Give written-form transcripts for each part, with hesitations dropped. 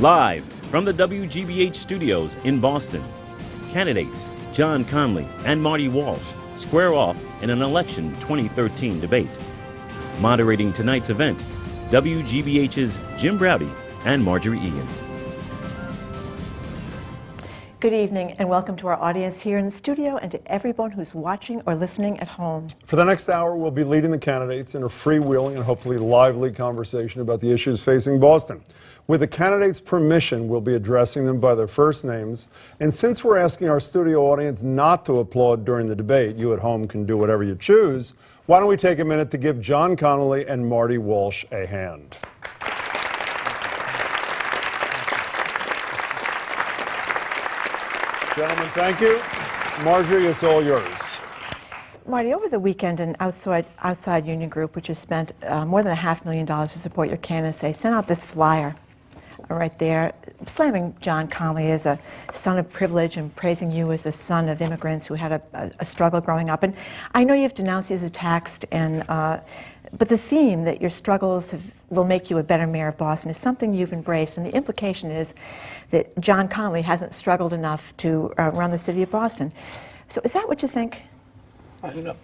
Live from the WGBH studios in Boston, candidates John Connolly and Marty Walsh square off in an election 2013 debate. Moderating tonight's event, WGBH's Jim Braude and Margery Eagan. Good evening and welcome to our audience here in the studio and to everyone who's watching or listening at home. For the next hour, we'll be leading the candidates in a freewheeling and hopefully lively conversation about the issues facing Boston. With the candidates' permission, we'll be addressing them by their first names. And since we're asking our studio audience not to applaud during the debate, you at home can do whatever you choose, why don't we take a minute to give John Connolly and Marty Walsh a hand. Gentlemen, thank you. Margery, it's all yours. Marty, over the weekend, an outside union group, which has spent more than $500,000 to support your candidacy, sent out this flyer right there, slamming John Connolly as a son of privilege and praising you as the son of immigrants who had a struggle growing up. And I know you've denounced these attacks, but the theme that your struggles will make you a better mayor of Boston is something you've embraced, and the implication is that John Connolly hasn't struggled enough to run the city of Boston. So is that what you think?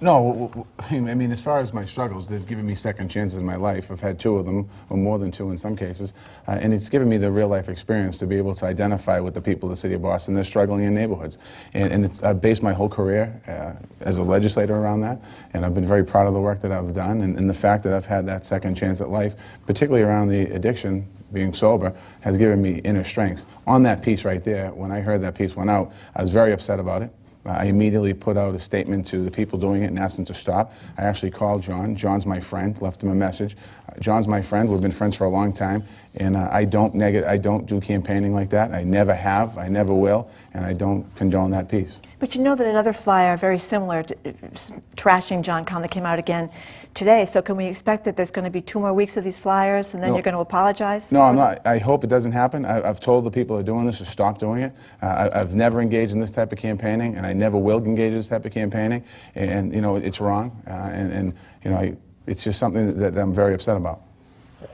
No, I mean, as far as my struggles, they've given me second chances in my life. I've had two of them, or more than two in some cases, and it's given me the real-life experience to be able to identify with the people of the city of Boston. They're struggling in neighborhoods, and I've based my whole career as a legislator around that, and I've been very proud of the work that I've done, and the fact that I've had that second chance at life, particularly around the addiction, being sober, has given me inner strength. On that piece right there, when I heard that piece went out, I was very upset about it. I immediately put out a statement to the people doing it and asked them to stop. I actually called John. John's my friend, left him a message. John's my friend. We've been friends for a long time, and I don't do campaigning like that. I never have, I never will, and I don't condone that piece. But you know that another flyer very similar to trashing John Connolly came out again today, so can we expect that there's going to be 2 more weeks of these flyers and then you're going to apologize? No, I'm not. I hope it doesn't happen. I've told the people who are doing this to stop doing it. I've never engaged in this type of campaigning, and I never will engage in this type of campaigning, and you know, it's wrong, and you know, it's just something that I'm very upset about.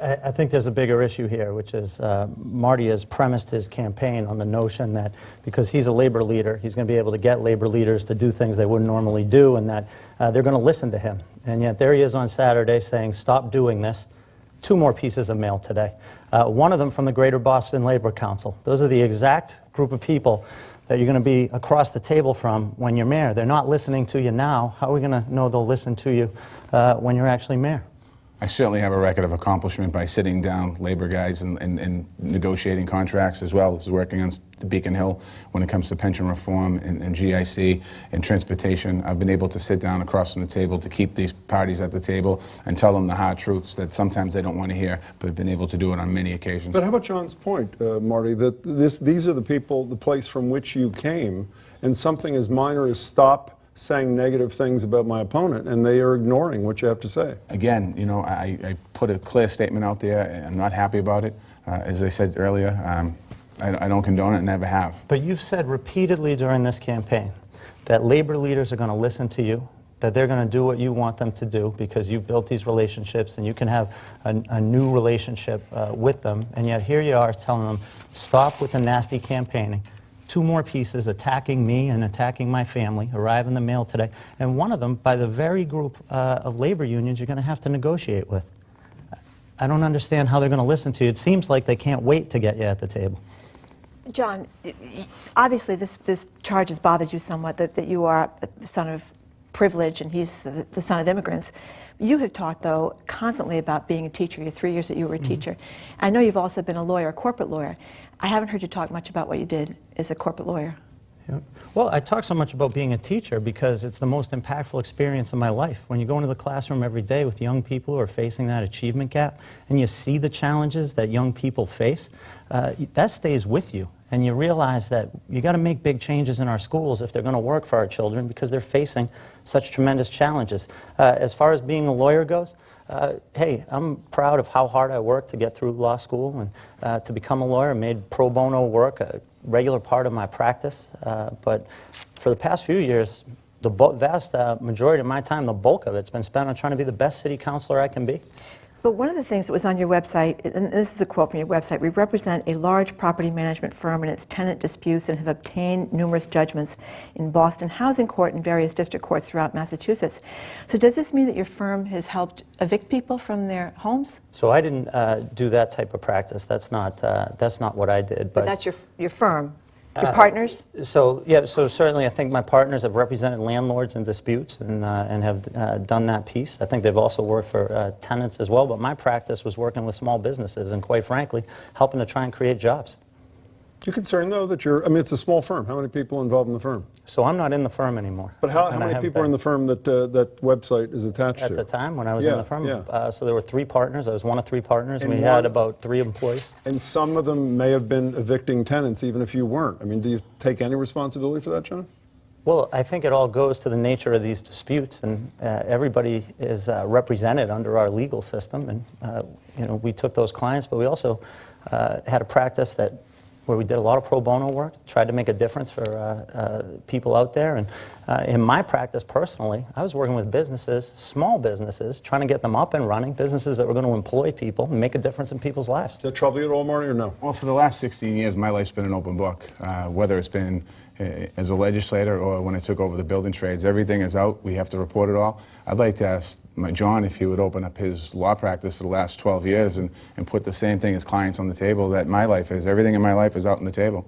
I think there's a bigger issue here, which is Marty has premised his campaign on the notion that because he's a labor leader, he's going to be able to get labor leaders to do things they wouldn't normally do, and that they're going to listen to him. And yet there he is on Saturday saying, stop doing this. 2 more pieces of mail today. One of them from the Greater Boston Labor Council. Those are the exact group of people that you're going to be across the table from when you're mayor. They're not listening to you now. How are we going to know they'll listen to you when you're actually mayor? I certainly have a record of accomplishment by sitting down labor guys and negotiating contracts, as well as working on the Beacon Hill when it comes to pension reform and GIC and transportation. I've been able to sit down across from the table to keep these parties at the table and tell them the hard truths that sometimes they don't want to hear, but have been able to do it on many occasions. But how about John's point, Marty, that these are the people, the place from which you came, and something as minor as stop saying negative things about my opponent, and they are ignoring what you have to say. Again, you know, I put a clear statement out there, and I'm not happy about it. As I said earlier, I don't condone it and never have. But you've said repeatedly during this campaign that labor leaders are going to listen to you, that they're going to do what you want them to do because you've built these relationships and you can have a new relationship with them, and yet here you are telling them, stop with the nasty campaigning. 2 more pieces attacking me and attacking my family arrive in the mail today, and one of them by the very group of labor unions you're going to have to negotiate with. I don't understand how they're going to listen to you. It seems like they can't wait to get you at the table. John, obviously this charge has bothered you somewhat, that you are a son of privilege and he's the son of immigrants. You have talked, though, constantly about being a teacher. Your 3 years that you were a teacher. I know you've also been a lawyer, a corporate lawyer. I haven't heard you talk much about what you did as a corporate lawyer. Yeah. Well, I talk so much about being a teacher because it's the most impactful experience of my life. When you go into the classroom every day with young people who are facing that achievement gap and you see the challenges that young people face, that stays with you. And you realize that you got to make big changes in our schools if they're going to work for our children because they're facing such tremendous challenges. As far as being a lawyer goes, hey, I'm proud of how hard I worked to get through law school and to become a lawyer. I made pro bono work a regular part of my practice. But for the past few years, the vast majority of my time, the bulk of it's been spent on trying to be the best city councilor I can be. But one of the things that was on your website, and this is a quote from your website, we represent a large property management firm in its tenant disputes and have obtained numerous judgments in Boston Housing Court and various district courts throughout Massachusetts. So does this mean that your firm has helped evict people from their homes? So I didn't do that type of practice. That's not what I did. But that's your firm. Your partners? So certainly I think my partners have represented landlords in disputes and have done that piece. I think they've also worked for tenants as well, but my practice was working with small businesses and, quite frankly, helping to try and create jobs. You concerned, though, that it's a small firm. How many people involved in the firm? So I'm not in the firm anymore. But how many people are in the firm that that website is attached to? At the time when I was in the firm, so there were 3 partners. I was one of 3 partners, and we one, had about 3 employees. And some of them may have been evicting tenants, even if you weren't. I mean, do you take any responsibility for that, John? Well, I think it all goes to the nature of these disputes, and everybody is represented under our legal system. And we took those clients, but we also had a practice where we did a lot of pro bono work, tried to make a difference for people out there. And in my practice personally, I was working with businesses, small businesses, trying to get them up and running, businesses that were going to employ people and make a difference in people's lives. Does that trouble you at all, Marty, or no? Well, for the last 16 years, my life's been an open book, whether it's been as a legislator or when I took over the building trades. Everything is out. We have to report it all. I'd like to ask John if he would open up his law practice for the last 12 years and put the same thing as clients on the table that my life is. Everything in my life is out on the table.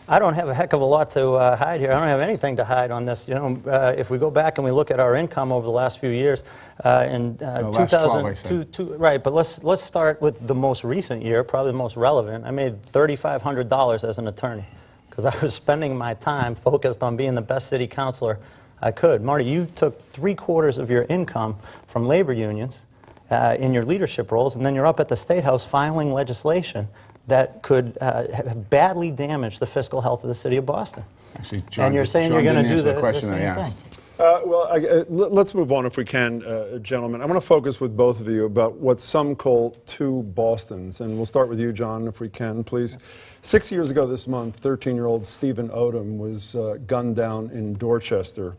I don't have a heck of a lot to hide here. I don't have anything to hide on this. If we go back and we look at our income over the last few years, in 2002, right? But let's start with the most recent year, probably the most relevant. I made $3,500 as an attorney because I was spending my time focused on being the best city councilor I could. Marty, you took 3/4 of your income from labor unions in your leadership roles, and then you're up at the State House filing legislation that could have badly damaged the fiscal health of the city of Boston. Actually, John, and you're saying you're going to do the question same I asked. thing. Let's move on if we can, gentlemen. I want to focus with both of you about what some call 2 Bostons. And we'll start with you, John, if we can, please. 6 years ago this month, 13-year-old Stephen Odom was gunned down in Dorchester.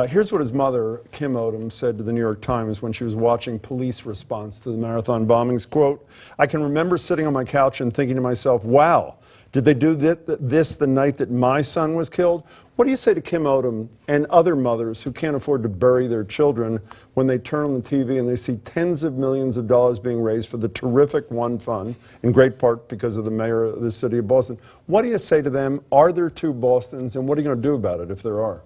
Here's what his mother, Kim Odom, said to the New York Times when she was watching police response to the marathon bombings. Quote, "I can remember sitting on my couch and thinking to myself, wow, did they do this the night that my son was killed?" What do you say to Kim Odom and other mothers who can't afford to bury their children when they turn on the TV and they see tens of millions of dollars being raised for the terrific One Fund, in great part because of the mayor of the city of Boston? What do you say to them? Are there 2 Bostons, and what are you going to do about it if there are?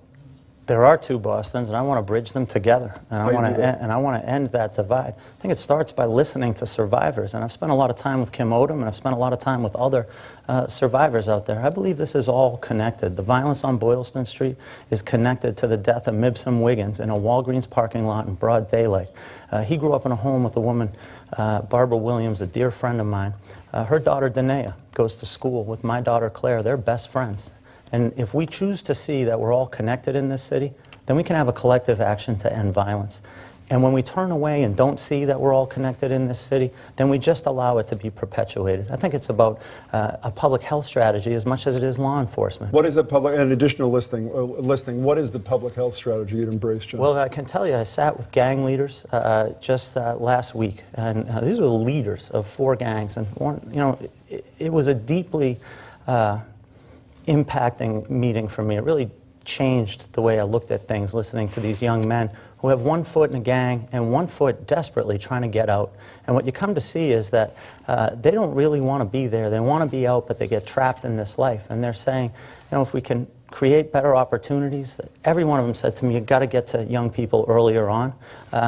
There are 2 Bostons, and I want to bridge them together, and I want to end that divide. I think it starts by listening to survivors, and I've spent a lot of time with Kim Odom, and I've spent a lot of time with other survivors out there. I believe this is all connected. The violence on Boylston Street is connected to the death of Mibsam Wiggins in a Walgreens parking lot in broad daylight. He grew up in a home with a woman, Barbara Williams, a dear friend of mine. Her daughter, Danae, goes to school with my daughter, Claire. They're best friends. And if we choose to see that we're all connected in this city, then we can have a collective action to end violence. And when we turn away and don't see that we're all connected in this city, then we just allow it to be perpetuated. I think it's about a public health strategy as much as it is law enforcement. What is the public, an additional listing, what is the public health strategy you'd embrace, John? Well, I can tell you, I sat with gang leaders just last week, and these were the leaders of 4 gangs, and it was a deeply impacting meeting for me. It really changed the way I looked at things, listening to these young men who have 1 foot in a gang and 1 foot desperately trying to get out. And what you come to see is that they don't really want to be there. They want to be out, but they get trapped in this life. And they're saying, if we can create better opportunities. Every one of them said to me, you've got to get to young people earlier on.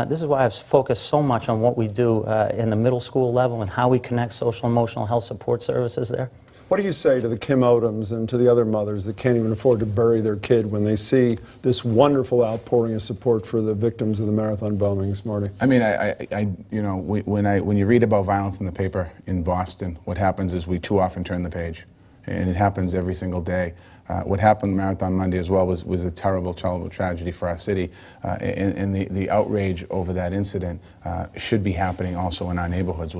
This is why I've focused so much on what we do in the middle school level and how we connect social and emotional health support services there. What do you say to the Kim Odoms and to the other mothers that can't even afford to bury their kid when they see this wonderful outpouring of support for the victims of the marathon bombings, Marty? I mean, when you read about violence in the paper in Boston, what happens is we too often turn the page, and it happens every single day. What happened Marathon Monday as well was a terrible, terrible tragedy for our city, and the outrage over that incident should be happening also in our neighborhoods.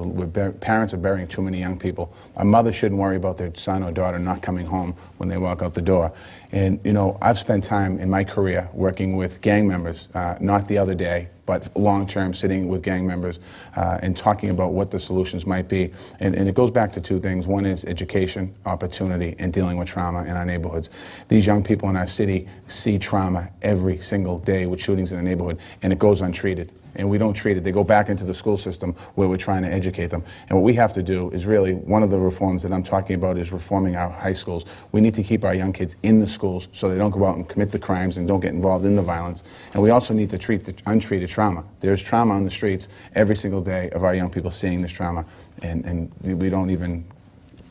Parents are burying too many young people. A mother shouldn't worry about their son or daughter not coming home when they walk out the door. And I've spent time in my career working with gang members, not the other day, but long-term sitting with gang members and talking about what the solutions might be. And it goes back to two things. One is education, opportunity, and dealing with trauma in our neighborhoods. These young people in our city see trauma every single day with shootings in the neighborhood, and it goes untreated. And we don't treat it. They go back into the school system where we're trying to educate them. And what we have to do is really, one of the reforms that I'm talking about is reforming our high schools. We need to keep our young kids in the schools so they don't go out and commit the crimes and don't get involved in the violence. And we also need to treat the untreated trauma. There's trauma on the streets every single day of our young people seeing this trauma, and we don't even...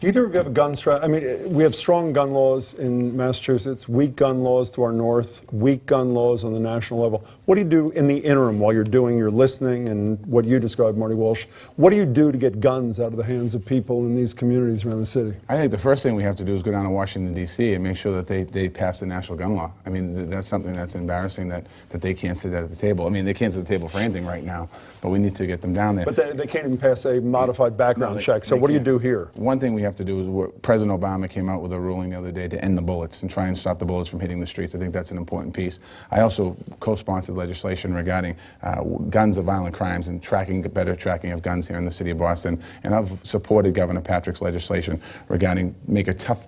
Either of you have a gun strategy. I mean, we have strong gun laws in Massachusetts, weak gun laws to our north, weak gun laws on the national level. What do you do in the interim while you're doing your listening and what you described, Marty Walsh? What do you do to get guns out of the hands of people in these communities around the city? I think the first thing we have to do is go down to Washington, D.C. and make sure that they pass the national gun law. I mean, that's something that's embarrassing that they can't sit at the table. I mean, they can't sit at the table for anything right now, but we need to get them down there. But they can't even pass a modified background check. So what do you do here? One thing we have to do is President Obama came out with a ruling the other day to end the bullets and try and stop the bullets from hitting the streets. I think that's an important piece. I also co-sponsored legislation regarding guns of violent crimes and better tracking of guns here in the city of Boston. And I've supported Governor Patrick's legislation regarding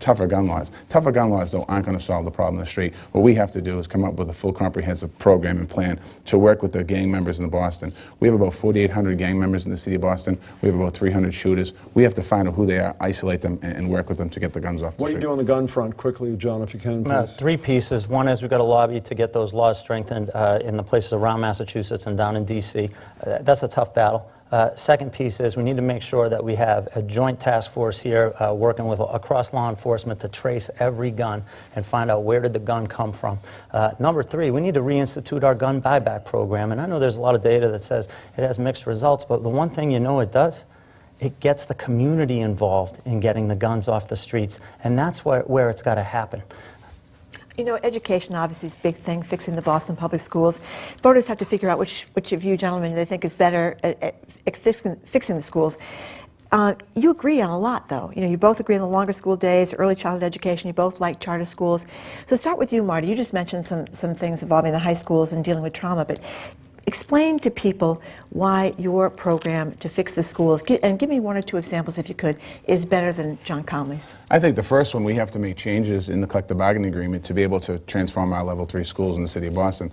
tougher gun laws. Tougher gun laws, though, aren't going to solve the problem in the street. What we have to do is come up with a full comprehensive program and plan to work with the gang members in Boston. We have about 4,800 gang members in the city of Boston. We have about 300 shooters. We have to find out who they are, isolate them, and work with them to get the guns off the street. What do you do on the gun front, quickly, John, if you can, please? Three pieces. One is we've got to lobby to get those laws strengthened in the places around Massachusetts and down in D.C. That's a tough battle. Second piece is we need to make sure that we have a joint task force here working with across law enforcement to trace every gun and find out where did the gun come from. Number three, we need to reinstitute our gun buyback program. And I know there's a lot of data that says it has mixed results, but the one thing you know it does, it gets the community involved in getting the guns off the streets, and that's where it's got to happen. You know, education obviously is a big thing, fixing the Boston public schools. Voters have to figure out which of you gentlemen they think is better at fixing the schools. You agree on a lot, though. You know, you both agree on the longer school days, early childhood education. You both like charter schools. So start with you, Marty. You just mentioned some things involving the high schools and dealing with trauma, but explain to people why your program to fix the schools, and give me one or two examples, if you could, is better than John Connolly's. I think the first one, we have to make changes in the collective bargaining agreement to be able to transform our level 3 schools in the city of Boston.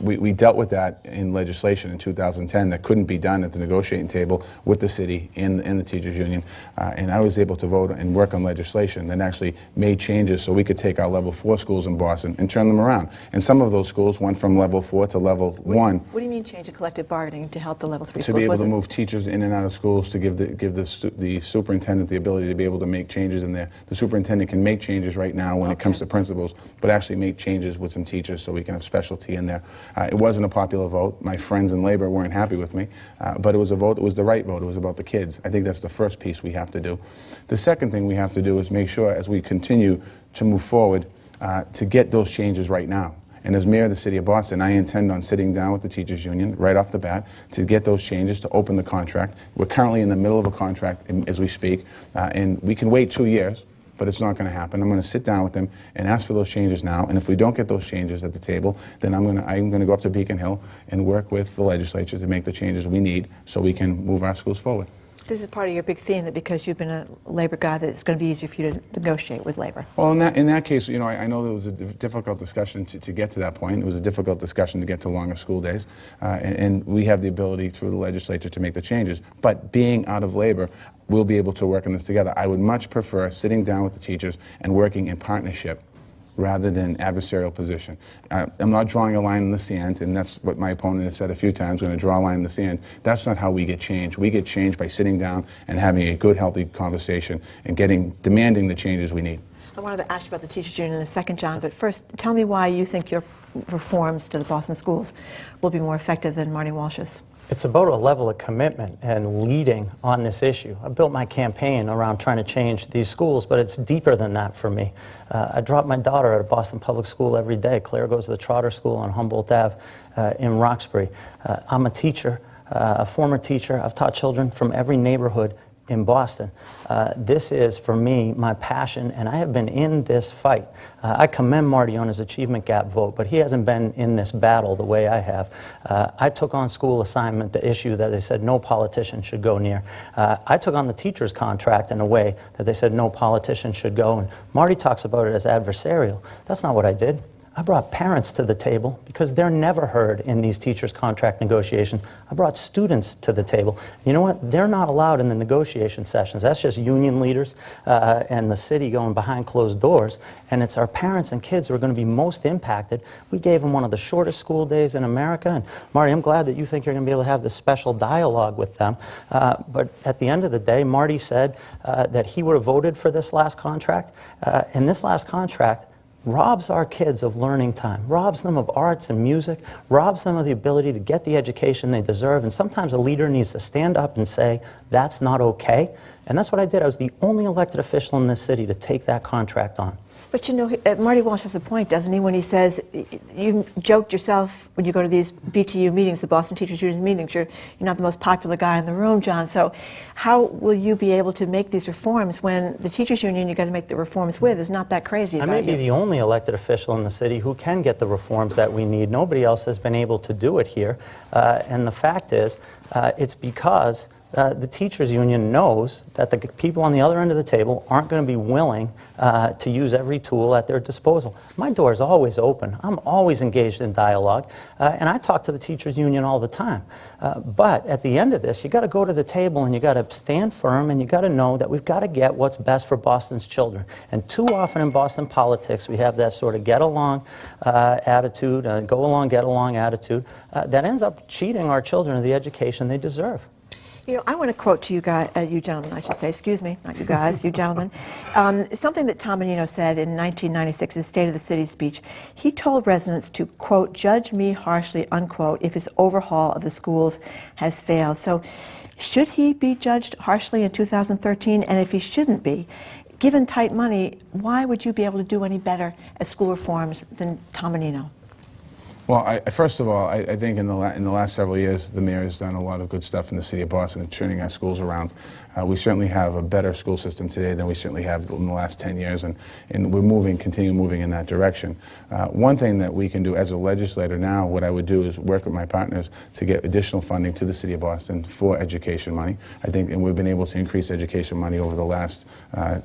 We dealt with that in legislation in 2010 that couldn't be done at the negotiating table with the city and the teachers union. And I was able to vote and work on legislation that actually made changes so we could take our level 4 schools in Boston and turn them around. And some of those schools went from level 4 to level 1. What do you mean change the collective bargaining to help the level 3 schools? To be able to move teachers in and out of schools, to give the superintendent the ability to be able to make changes in there. The superintendent can make changes right now when it comes to principals, but actually make changes with some teachers so we can have specialty in there. It wasn't a popular vote. My friends in labor weren't happy with me, but it was a vote. It was the right vote. It was about the kids. I think that's the first piece we have to do. The second thing we have to do is make sure, as we continue to move forward, to get those changes right now. And as mayor of the city of Boston, I intend on sitting down with the teachers union right off the bat to get those changes, to open the contract. We're currently in the middle of a contract as we speak, and we can wait 2 years, but it's not going to happen. I'm going to sit down with them and ask for those changes now, and if we don't get those changes at the table, then I'm going to go up to Beacon Hill and work with the legislature to make the changes we need so we can move our schools forward. This is part of your big theme, that because you've been a labor guy, that it's going to be easier for you to negotiate with labor. Well, in that case, you know, I know there was a difficult discussion to get to that point. It was a difficult discussion to get to longer school days, and we have the ability through the legislature to make the changes. But being out of labor, we'll be able to work on this together. I would much prefer sitting down with the teachers and working in partnership rather than adversarial position. I'm not drawing a line in the sand, and that's what my opponent has said a few times, we're going to draw a line in the sand. That's not how we get change. We get change by sitting down and having a good, healthy conversation and demanding the changes we need. I wanted to ask you about the teachers union in a second, John, but first, tell me why you think your reforms to the Boston schools will be more effective than Marty Walsh's. It's about a level of commitment and leading on this issue. I built my campaign around trying to change these schools, but it's deeper than that for me. I drop my daughter at a Boston public school every day. Claire goes to the Trotter School on Humboldt Ave in Roxbury. I'm a teacher, a former teacher. I've taught children from every neighborhood in Boston. This is, for me, my passion, and I have been in this fight. I commend Marty on his achievement gap vote, but he hasn't been in this battle the way I have. I took on school assignment, the issue that they said no politician should go near. I took on the teacher's contract in a way that they said no politician should go, and Marty talks about it as adversarial. That's not what I did. I brought parents to the table because they're never heard in these teachers' contract negotiations. I brought students to the table. You know what? They're not allowed in the negotiation sessions. That's just union leaders and the city going behind closed doors. And it's our parents and kids who are going to be most impacted. We gave them one of the shortest school days in America. And Marty, I'm glad that you think you're going to be able to have this special dialogue with them. But at the end of the day, Marty said that he would have voted for this last contract. And this last contract robs our kids of learning time, robs them of arts and music, robs them of the ability to get the education they deserve. And sometimes a leader needs to stand up and say, that's not okay. And that's what I did. I was the only elected official in this city to take that contract on. But you know, Marty Walsh has a point, doesn't he, when he says, you joked yourself when you go to these BTU meetings, the Boston Teachers Union meetings, you're not the most popular guy in the room, John. So how will you be able to make these reforms when the teachers union you've got to make the reforms with is not that crazy about I may be the only elected official in the city who can get the reforms that we need. Nobody else has been able to do it here. And the fact is, it's because the teachers union knows that the people on the other end of the table aren't going to be willing to use every tool at their disposal. My door is always open. I'm always engaged in dialogue, and I talk to the teachers union all the time. But at the end of this, you got to go to the table and you got to stand firm, and you got to know that we've got to get what's best for Boston's children. And too often in Boston politics, we have that sort of get along attitude, go along, get along attitude that ends up cheating our children of the education they deserve. You know, I want to quote to you guys, you gentlemen, I should say, excuse me, not you guys, you gentlemen, something that Tom Menino said in 1996, his State of the City speech. He told residents to, quote, judge me harshly, unquote, if his overhaul of the schools has failed. So should he be judged harshly in 2013? And if he shouldn't be, given tight money, why would you be able to do any better at school reforms than Tom Menino? Well, first of all, I think in the last several years, the mayor has done a lot of good stuff in the city of Boston and turning our schools around. We certainly have a better school system today than we certainly have in the last 10 years, and we're continue moving in that direction. One thing that we can do as a legislator now, what I would do is work with my partners to get additional funding to the city of Boston for education money. I think, and we've been able to increase education money over the last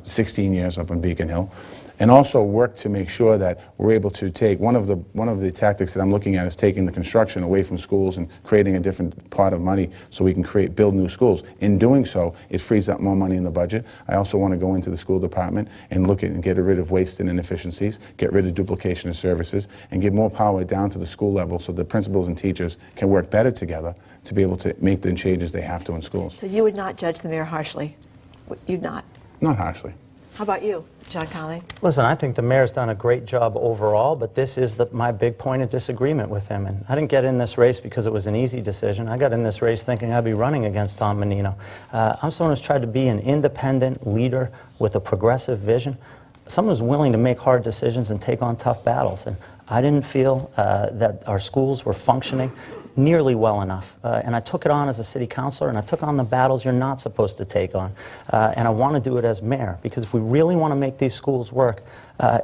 16 years up on Beacon Hill. And also work to make sure that we're able to take one of the tactics that I'm looking at is taking the construction away from schools and creating a different pot of money so we can build new schools. In doing so, it frees up more money in the budget. I also want to go into the school department and look at and get rid of waste and inefficiencies, get rid of duplication of services, and give more power down to the school level so the principals and teachers can work better together to be able to make the changes they have to in schools. So you would not judge the mayor harshly? You'd not? Not harshly. How about you, John Connolly? Listen, I think the mayor's done a great job overall, but this is my big point of disagreement with him. And I didn't get in this race because it was an easy decision. I got in this race thinking I'd be running against Tom Menino. I'm someone who's tried to be an independent leader with a progressive vision, someone who's willing to make hard decisions and take on tough battles. And I didn't feel that our schools were functioning nearly well enough. And I took it on as a city councilor, and I took on the battles you're not supposed to take on. And I want to do it as mayor, because if we really want to make these schools work,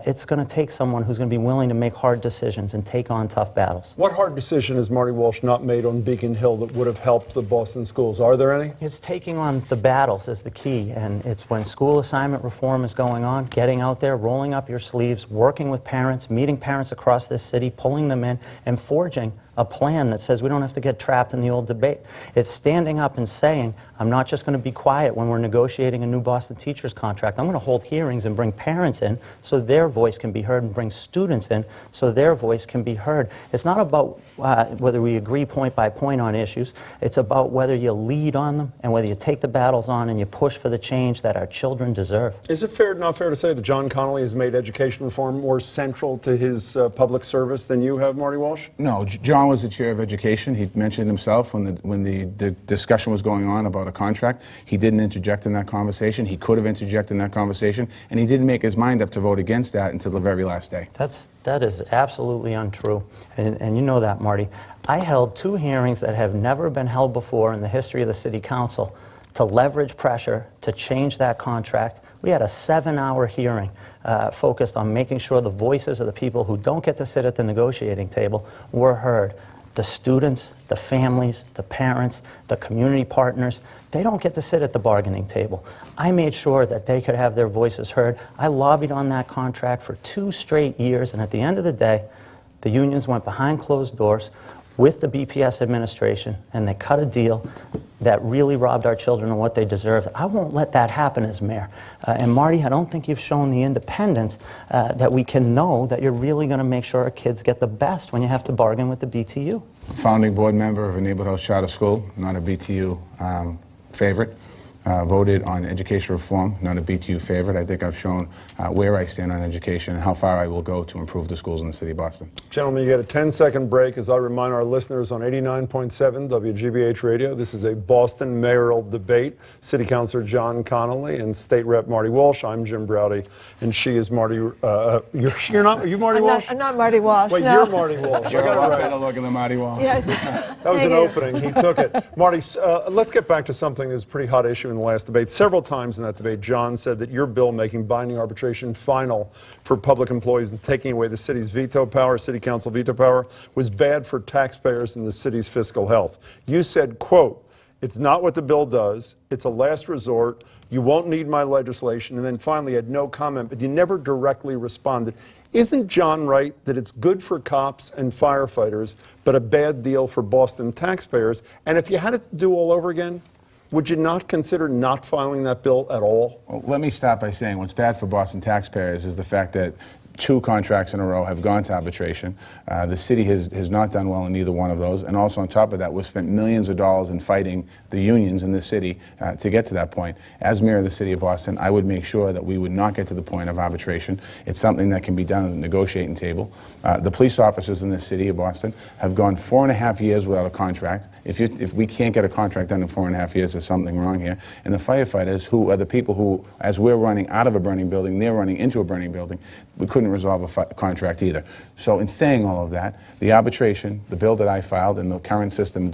it's going to take someone who's going to be willing to make hard decisions and take on tough battles. What hard decision has Marty Walsh not made on Beacon Hill that would have helped the Boston schools? Are there any? It's taking on the battles is the key, and it's when school assignment reform is going on, getting out there, rolling up your sleeves, working with parents, meeting parents across this city, pulling them in, and forging a plan that says we don't have to get trapped in the old debate. It's standing up and saying, I'm not just going to be quiet when we're negotiating a new Boston teachers contract. I'm going to hold hearings and bring parents in so their voice can be heard, and bring students in so their voice can be heard. It's not about whether we agree point by point on issues. It's about whether you lead on them and whether you take the battles on and you push for the change that our children deserve. Is it not fair to say that John Connolly has made education reform more central to his public service than you have, Marty Walsh? No, John was the chair of education. He mentioned himself when the discussion was going on about a contract. He didn't interject in that conversation. He could have interjected in that conversation, and he didn't make his mind up to vote against that until the very last day. That is absolutely untrue, and you know that, Marty. I held 2 hearings that have never been held before in the history of the City Council to leverage pressure to change that contract. We had a 7-hour hearing focused on making sure the voices of the people who don't get to sit at the negotiating table were heard. The students, the families, the parents, the community partners, they don't get to sit at the bargaining table. I made sure that they could have their voices heard. I lobbied on that contract for 2 straight years, and at the end of the day, the unions went behind closed doors with the BPS administration, and they cut a deal that really robbed our children of what they deserved. I won't let that happen as mayor. And Marty, I don't think you've shown the independence that we can know that you're really going to make sure our kids get the best when you have to bargain with the BTU. Founding board member of a neighborhood charter school, not a BTU favorite. Voted on education reform, not a BTU favorite. I think I've shown where I stand on education and how far I will go to improve the schools in the city of Boston. Gentlemen, you get a 10-second break as I remind our listeners on 89.7 WGBH Radio. This is a Boston mayoral debate. City Councilor John Connolly and State Rep Marty Walsh. I'm Jim Braude, and she is Marty. You're not. Are you Marty Walsh? I'm not Marty Walsh. Wait, no. you're Marty Walsh. You're I got a it right. better look at the Marty Walsh. Yes. That was Thank an you. opening. He took it. Marty, let's get back to something that was a pretty hot issue in the last debate. Several times in that debate, John said that your bill making binding arbitration final for public employees and taking away the city's veto power, city council veto power, was bad for taxpayers and the city's fiscal health. You said, quote, "It's not what the bill does. It's a last resort. You won't need my legislation." And then finally had no comment, but you never directly responded. Isn't John right that it's good for cops and firefighters, but a bad deal for Boston taxpayers? And if you had it to do all over again, would you not consider not filing that bill at all? Well, let me start by saying what's bad for Boston taxpayers is the fact that 2 contracts in a row have gone to arbitration. The city has not done well in either one of those. And also on top of that, we've spent millions of dollars in fighting the unions in the city to get to that point. As mayor of the city of Boston, I would make sure that we would not get to the point of arbitration. It's something that can be done at the negotiating table. The police officers in the city of Boston have gone 4.5 years without a contract. If we can't get a contract done in 4.5 years, there's something wrong here. And the firefighters, who are the people who, as we're running out of a burning building, they're running into a burning building, we couldn't resolve a contract either. So in saying all of that, the arbitration, the bill that I filed, and the current system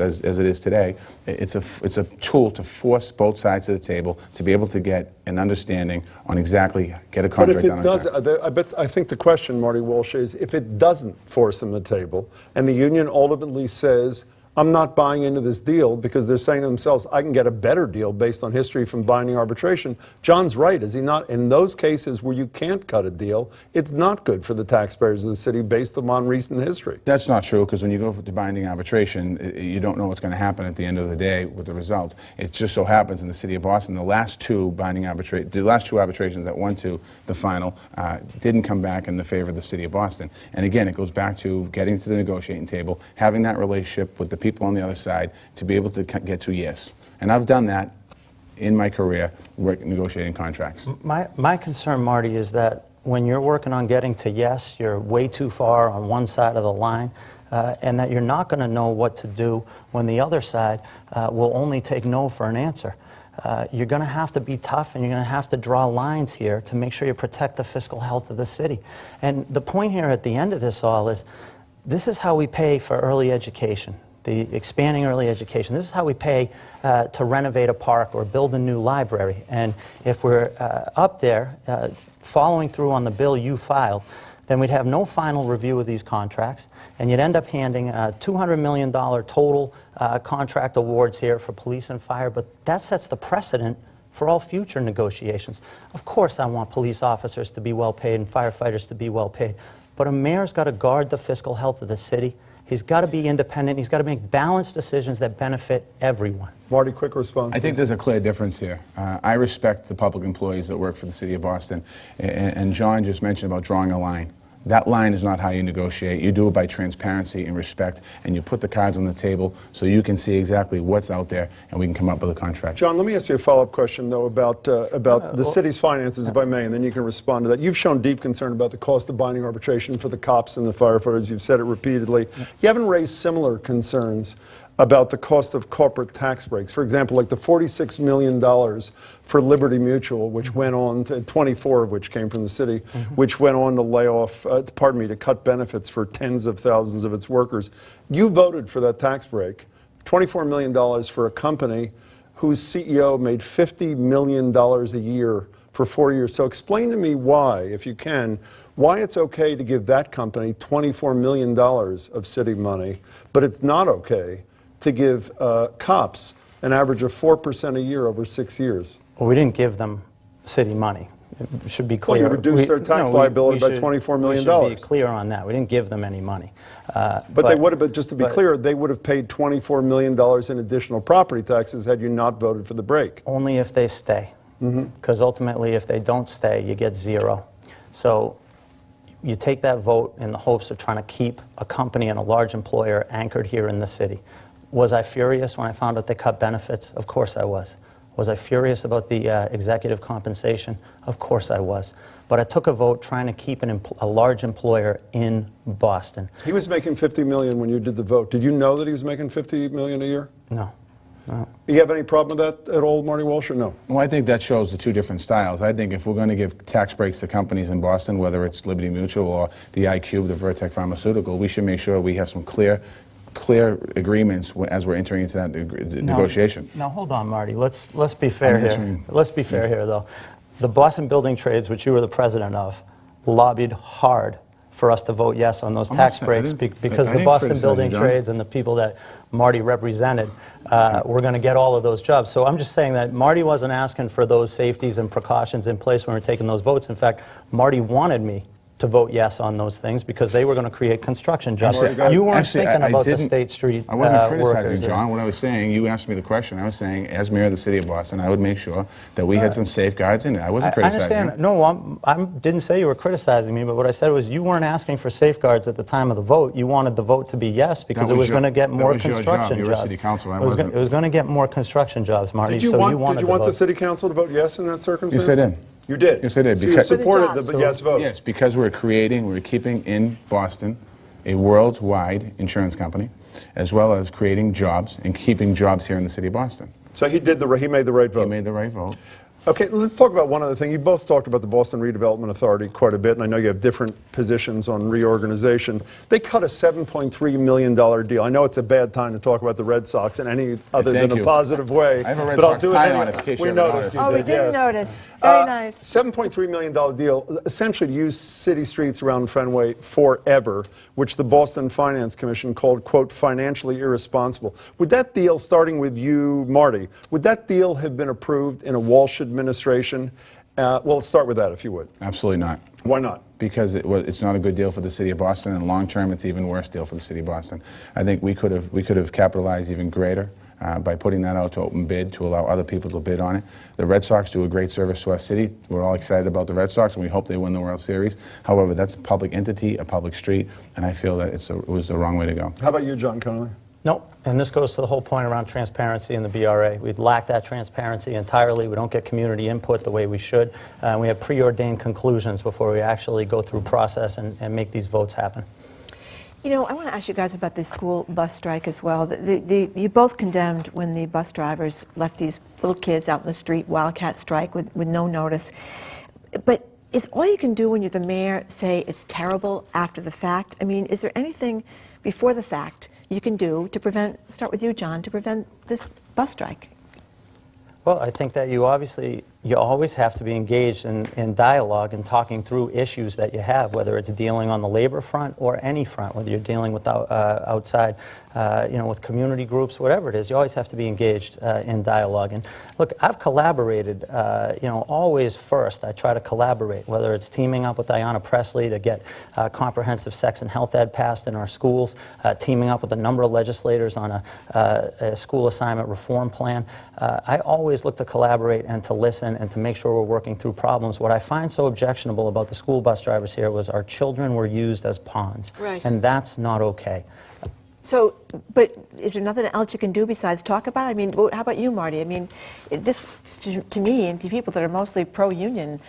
as it is today, it's a tool to force both sides of the table to be able to get an understanding on exactly get a contract done. But if it does, I think the question, Marty Walsh, is if it doesn't force them to the table, and the union ultimately says, I'm not buying into this deal because they're saying to themselves, I can get a better deal based on history from binding arbitration. John's right, is he not? In those cases where you can't cut a deal, it's not good for the taxpayers of the city based upon recent history. That's not true, because when you go to binding arbitration, you don't know what's going to happen at the end of the day with the result. It just so happens in the city of Boston, the last two arbitrations that went to the final didn't come back in the favor of the city of Boston. And again, it goes back to getting to the negotiating table, having that relationship with the people on the other side to be able to get to yes. And I've done that in my career, negotiating contracts. My concern, Marty, is that when you're working on getting to yes, you're way too far on one side of the line, and that you're not going to know what to do when the other side will only take no for an answer. You're going to have to be tough, and you're going to have to draw lines here to make sure you protect the fiscal health of the city. And the point here at the end of this all is, this is how we pay for early education. The expanding early education. This is how we pay to renovate a park or build a new library. And if we're up there following through on the bill you filed, then we'd have no final review of these contracts, and you'd end up handing $200 million total contract awards here for police and fire, but that sets the precedent for all future negotiations. Of course I want police officers to be well paid and firefighters to be well paid, but a mayor's got to guard the fiscal health of the city. He's got to be independent. He's got to make balanced decisions that benefit everyone. Marty, quick response. I think there's a clear difference here. I respect the public employees that work for the city of Boston, and John just mentioned about drawing a line. That line is not how you negotiate. You do it by transparency and respect, and you put the cards on the table so you can see exactly what's out there, and we can come up with a contract. John, let me ask you a follow-up question, though, about the city's finances, if I may, and then you can respond to that. You've shown deep concern about the cost of binding arbitration for the cops and the firefighters. You've said it repeatedly. You haven't raised similar concerns about the cost of corporate tax breaks. For example, like the $46 million for Liberty Mutual, which went on to, 24 of which came from the city, which went on to lay off, to cut benefits for tens of thousands of its workers. You voted for that tax break, $24 million for a company whose CEO made $50 million a year for 4 years. So explain to me why, if you can, why it's okay to give that company $24 million of city money, but it's not okay to give cops an average of 4% a year over 6 years. Well, we didn't give them city money. It should be clear. Well, you reduced their tax liability by $24 million. We should be clear on that. We didn't give them any money. But they would have, but just to be clear, they would have paid $24 million in additional property taxes had you not voted for the break. Only if they stay. Because ultimately, if they don't stay, you get zero. So you take that vote in the hopes of trying to keep a company and a large employer anchored here in the city. Was I furious when I found out they cut benefits? Of course I was. Was I furious about the executive compensation? Of course I was. But I took a vote trying to keep a large employer in Boston. He was making $50 million when you did the vote. Did you know that he was making $50 million a year? No. No. Do you have any problem with that at all, Marty Walsh, or no? Well, I think that shows the two different styles. I think if we're going to give tax breaks to companies in Boston, whether it's Liberty Mutual or the iCube, the Vertex Pharmaceutical, we should make sure we have some clear agreements as we're entering into that negotiation. Now hold on, Marty. Let's be fair here. Let's be fair here, though. The Boston Building Trades, which you were the president of, lobbied hard for us to vote yes on those tax breaks because the Boston Building Trades and the people that Marty represented were going to get all of those jobs. So I'm just saying that Marty wasn't asking for those safeties and precautions in place when we were taking those votes. In fact, Marty wanted me to vote yes on those things because they were going to create construction jobs. You weren't thinking about the State Street I wasn't criticizing, workers John. What I was saying, you asked me the question. I was saying, as mayor of the city of Boston, I would make sure that we had some safeguards in it. I wasn't criticizing. I understand. No, I didn't say you were criticizing me, but what I said was you weren't asking for safeguards at the time of the vote. You wanted the vote to be yes because it was going to get more construction jobs. You were jobs. city council. It was going to get more construction jobs, Marty. Did you want the city council to vote yes in that circumstance? Yes, I did. You did? Yes, I did. So you supported the yes vote? Yes, because we're keeping in Boston a worldwide insurance company, as well as creating jobs and keeping jobs here in the city of Boston. So he made the right vote? He made the right vote. Okay, let's talk about one other thing. You both talked about the Boston Redevelopment Authority quite a bit, and I know you have different positions on reorganization. They cut a $7.3 million deal. I know it's a bad time to talk about the Red Sox in any other than a positive way. I have a Red but Sox I'll do tie it on it in case you We noticed you Oh, we did, didn't yes. notice. Very nice. $7.3 million deal, essentially to use city streets around Fenway forever, which the Boston Finance Commission called, quote, financially irresponsible. Would that deal, starting with you, Marty, would that deal have been approved in a Walsh administration? Well, let's start with that, if you would. Absolutely not. Why not? Because it's not a good deal for the city of Boston, and long term, it's even worse deal for the city of Boston. I think we could have capitalized even greater by putting that out to open bid to allow other people to bid on it. The Red Sox do a great service to our city. We're all excited about the Red Sox, and we hope they win the World Series. However, that's a public entity, a public street, and I feel that it was the wrong way to go. How about you, John Connolly? Nope, and this goes to the whole point around transparency in the BRA. We lack that transparency entirely. We don't get community input the way we should. We have preordained conclusions before we actually go through process and make these votes happen. You know, I want to ask you guys about the school bus strike as well. You both condemned when the bus drivers left these little kids out in the street, wildcat strike with no notice. But is all you can do when you're the mayor say it's terrible after the fact? I mean, is there anything before the fact you can do to prevent, start with you, John, to prevent this bus strike? Well, I think that you always have to be engaged in dialogue and talking through issues that you have, whether it's dealing on the labor front or any front, whether you're dealing with outside, with community groups, whatever it is. You always have to be engaged in dialogue. And look, I've collaborated, always first. I try to collaborate, whether it's teaming up with Ayanna Pressley to get comprehensive sex and health ed passed in our schools, teaming up with a number of legislators on a school assignment reform plan. I always look to collaborate and to listen and to make sure we're working through problems. What I find so objectionable about the school bus drivers here was our children were used as pawns. Right. And that's not okay. So, but is there nothing else you can do besides talk about it? I mean, how about you, Marty? I mean, this, to me and to people that are mostly pro-union,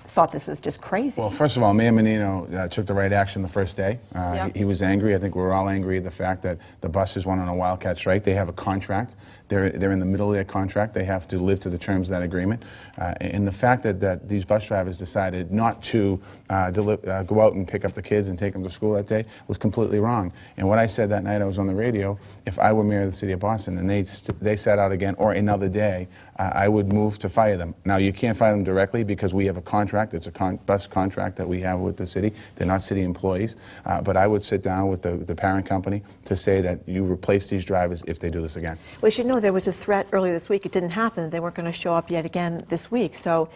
thought this was just crazy. Well, first of all, Mayor Menino took the right action the first day. Yep. He was angry. I think we're all angry at the fact that the buses went on a wildcat strike. They have a contract They're in the middle of their contract. They have to live to the terms of that agreement. And the fact that these bus drivers decided not to go out and pick up the kids and take them to school that day was completely wrong. And what I said that night, I was on the radio, if I were mayor of the city of Boston and they sat out again or another day, I would move to fire them. Now, you can't fire them directly because we have a contract. It's a bus contract that we have with the city. They're not city employees. But I would sit down with the parent company to say that you replace these drivers if they do this again. We should know there was a threat earlier this week. It didn't happen. They weren't going to show up yet again this week. So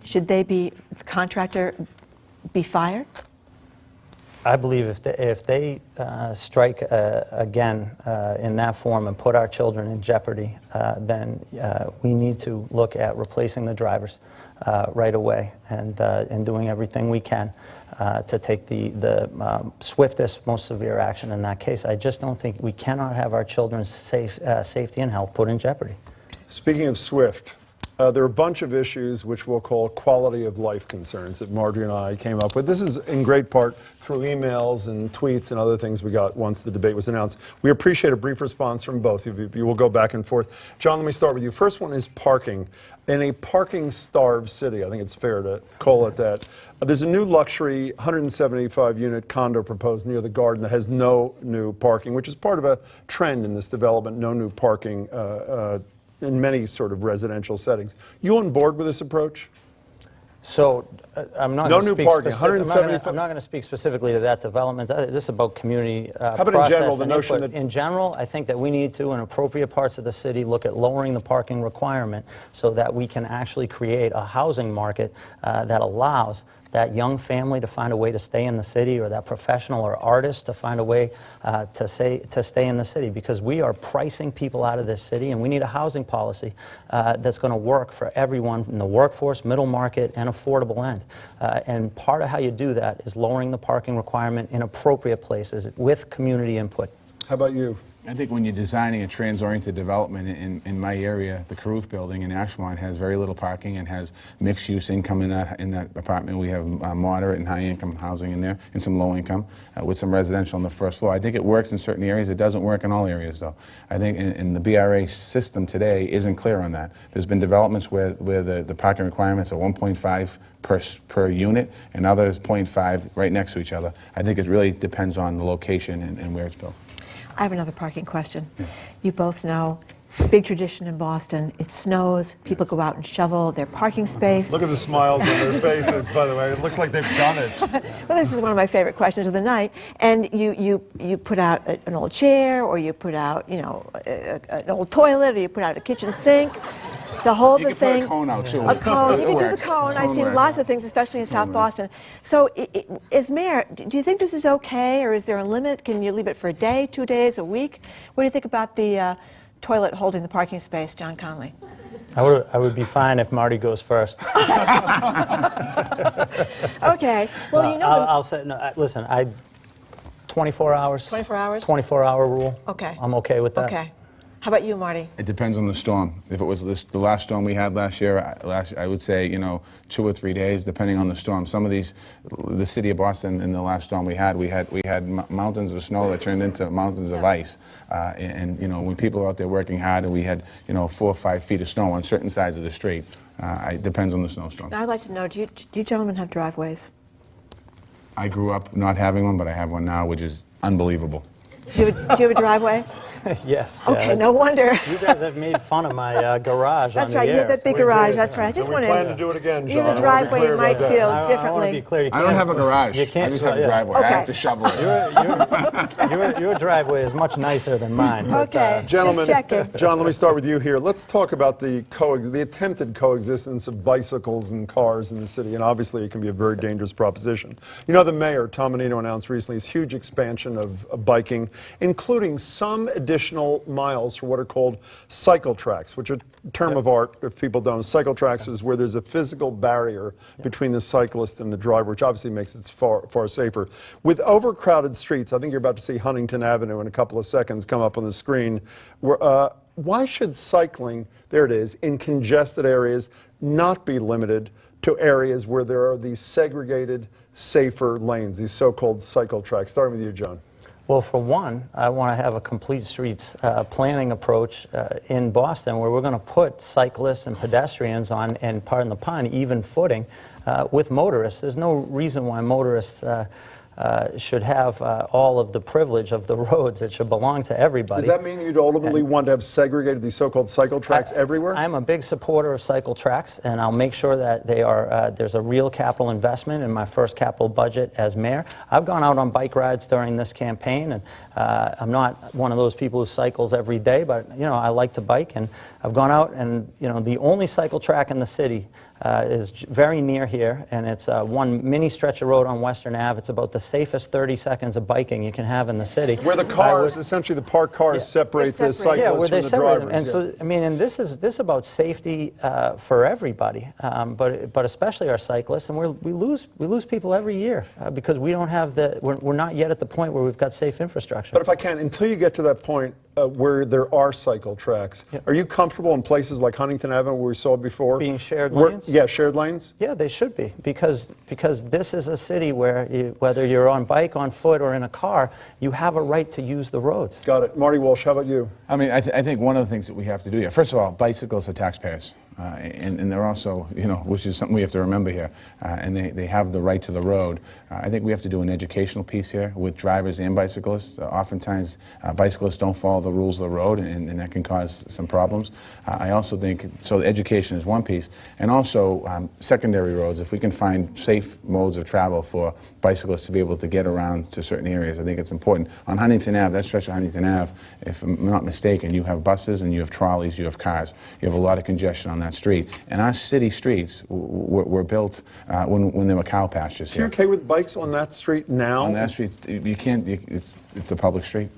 should the contractor be fired? I believe if they strike again in that form and put our children in jeopardy, then we need to look at replacing the drivers right away and doing everything we can to take the swiftest, most severe action in that case. I just don't think we cannot have our children's safety and health put in jeopardy. Speaking of swift, there are a bunch of issues which we'll call quality of life concerns that Margery and I came up with. This is in great part through emails and tweets and other things we got once the debate was announced. We appreciate a brief response from both of you. You will go back and forth. John, let me start with you. First one is parking. In a parking-starved city, I think it's fair to call it that, there's a new luxury 175-unit condo proposed near the Garden that has no new parking, which is part of a trend in this development, no new parking in many sort of residential settings. You on board with this approach? So I'm not No going to new speak parking, I'm not going to speak specifically to that development. This is about community How about process in general, the and notion input. that In general, I think that we need to, in appropriate parts of the city, look at lowering the parking requirement so that we can actually create a housing market that allows that young family to find a way to stay in the city, or that professional or artist to find a way to stay in the city, because we are pricing people out of this city, and we need a housing policy that's going to work for everyone in the workforce, middle market, and affordable end. And part of how you do that is lowering the parking requirement in appropriate places with community input. How about you? I think when you're designing a trans-oriented development in my area, the Caruth building in Ashmont has very little parking and has mixed-use income in that apartment. We have moderate and high-income housing in there and some low-income with some residential on the first floor. I think it works in certain areas. It doesn't work in all areas, though. I think in the BRA system today isn't clear on that. There's been developments where the parking requirements are 1.5 per unit, and others 0.5 right next to each other. I think it really depends on the location and where it's built. I have another parking question. You both know, big tradition in Boston, it snows, people go out and shovel their parking space. Look at the smiles on their faces, by the way. It looks like they've done it. Well, this is one of my favorite questions of the night. And you put out an old chair, or you put out, you know, an old toilet, or you put out a kitchen sink. To hold the thing. You can put a cone out, too. A cone. You can do the Works. cone. I've Cone seen works. lots of things, especially in South Boston. So, as mayor, do you think this is okay, or is there a limit? Can you leave it for a day, 2 days, a week? What do you think about the toilet holding the parking space, John Connolly? I would be fine if Marty goes first. Okay. Well, you know. I'll say, no, listen, 24 hours. 24 hours? 24-hour rule. Okay. I'm okay with that. Okay. How about you, Marty? It depends on the storm. If it was the last storm we had last year, I would say, you know, 2 or 3 days, depending on the storm. Some of these, the city of Boston, in the last storm we had mountains of snow that turned into mountains of ice. And you know, when people are out there working hard, and we had, you know, 4 or 5 feet of snow on certain sides of the street, it depends on the snowstorm. Now, I'd like to know, do you gentlemen have driveways? I grew up not having one, but I have one now, which is unbelievable. Do you have a driveway? Yes. Okay, yeah. no wonder. You guys have made fun of my garage That's on the right, air. you have that big garage, that's right. I just we want plan to to, do it again, you John. have a driveway, you might feel I want to be differently. clear. You I don't have a garage. You can't. I just have a yeah. driveway. Okay. I have to shovel it. Your driveway is much nicer than mine. but, Okay. Gentlemen, Just checking. John, let me start with you here. Let's talk about the attempted coexistence of bicycles and cars in the city, and obviously it can be a very dangerous proposition. You know, the mayor, Tom Menino, announced recently his huge expansion of biking, including some additional miles for what are called cycle tracks, which are a term of art if people don't. Cycle tracks is where there's a physical barrier between the cyclist and the driver, which obviously makes it far safer. With overcrowded streets, I think you're about to see Huntington Avenue in a couple of seconds come up on the screen. Why should cycling, there it is, in congested areas not be limited to areas where there are these segregated, safer lanes, these so-called cycle tracks? Starting with you, John. Well, for one, I want to have a complete streets planning approach in Boston where we're going to put cyclists and pedestrians on, and pardon the pun, even footing with motorists. There's no reason why motorists should have all of the privilege of the roads. It should belong to everybody. Does that mean you'd ultimately want to have segregated these so-called cycle tracks everywhere? I'm a big supporter of cycle tracks, and I'll make sure that they are. There's a real capital investment in my first capital budget as mayor. I've gone out on bike rides during this campaign, and I'm not one of those people who cycles every day, but I like to bike, and I've gone out, and the only cycle track in the city is very near here, and it's one mini stretch of road on Western Ave. It's about the safest 30 seconds of biking you can have in the city. Where the cars, essentially the parked cars, separate the cyclists where they from the separate them. drivers. And so, and this is about safety for everybody, but especially our cyclists. And we lose people every year because we don't have we're not yet at the point where we've got safe infrastructure. But if I can, until you get to that point where there are cycle tracks, are you comfortable in places like Huntington Avenue, where we saw before? Being shared lanes? Yeah, shared lanes? Yeah, they should be, because this is a city where whether you're on bike, on foot, or in a car, you have a right to use the roads. Got it. Marty Walsh, how about you? I mean, I think one of the things that we have to do here, first of all, bicycles are taxpayers. And they're also, which is something we have to remember here, and they have the right to the road. I think we have to do an educational piece here with drivers and bicyclists. Oftentimes, bicyclists don't follow the rules of the road, and that can cause some problems. I also think, so education is one piece, and also secondary roads. If we can find safe modes of travel for bicyclists to be able to get around to certain areas, I think it's important. On Huntington Ave, that stretch of Huntington Ave, if I'm not mistaken, you have buses and you have trolleys, you have cars. You have a lot of congestion on that street. And our city streets were built when there were cow pastures here. Are you okay with bikes on that street now? On that street, you can't, it's a public street.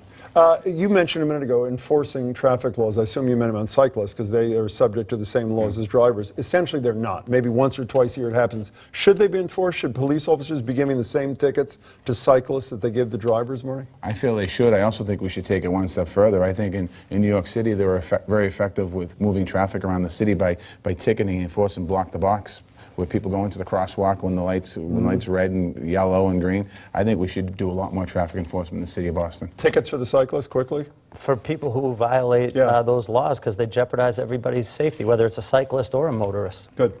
You mentioned a minute ago enforcing traffic laws. I assume you meant about cyclists because they are subject to the same laws as drivers. Essentially, they're not. Maybe once or twice a year it happens. Should they be enforced? Should police officers be giving the same tickets to cyclists that they give the drivers, Marty? I feel they should. I also think we should take it one step further. I think in New York City, they were very effective with moving traffic around the city by ticketing and forcing block the box, where people go into the crosswalk when the lights red and yellow and green. I think we should do a lot more traffic enforcement in the city of Boston. Tickets for the cyclists, quickly? For people who violate those laws, because they jeopardize everybody's safety, whether it's a cyclist or a motorist. Good.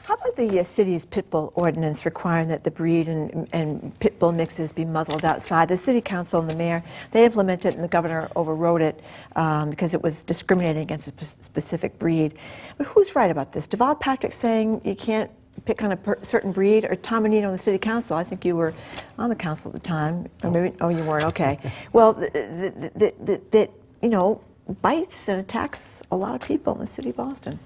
How about the city's pit bull ordinance requiring that the breed and pit bull mixes be muzzled outside? The city council and the mayor, they implemented it and the governor overrode it because it was discriminating against a specific breed. But who's right about this? Deval Patrick saying you can't pick on a certain breed, or Tom Menino on the city council? I think you were on the council at the time. Or maybe, oh, you weren't, okay. Well, that bites and attacks a lot of people in the city of Boston.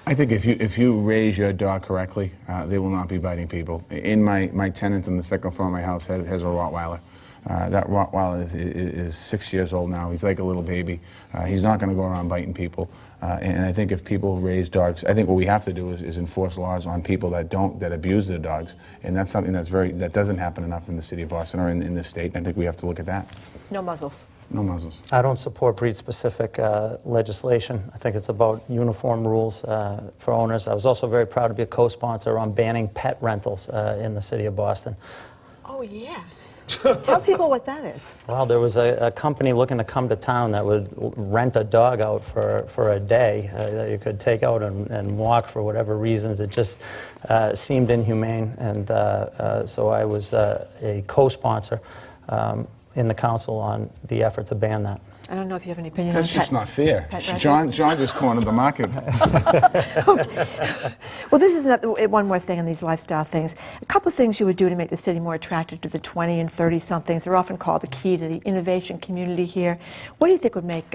I think if you raise your dog correctly, they will not be biting people. In my tenant on the second floor of my house has a Rottweiler. That Rottweiler is 6 years old now. He's like a little baby. He's not going to go around biting people. And I think if people raise dogs, I think what we have to do is enforce laws on people that abuse their dogs. And that's something that doesn't happen enough in the city of Boston or in this state. And I think we have to look at that. No muzzles. No muzzles. I don't support breed-specific legislation. I think it's about uniform rules for owners. I was also very proud to be a co-sponsor on banning pet rentals in the city of Boston. Oh, yes. Tell people what that is. Well, there was a company looking to come to town that would rent a dog out for a day that you could take out and walk for whatever reasons. It just seemed inhumane, and so I was a co-sponsor in the council on the effort to ban that. I don't know if you have any opinion That's on just not fair. John just cornered the market. Well, this is one more thing on these lifestyle things. A couple of things you would do to make the city more attractive to the 20 and 30-somethings. They're often called the key to the innovation community here. What do you think would make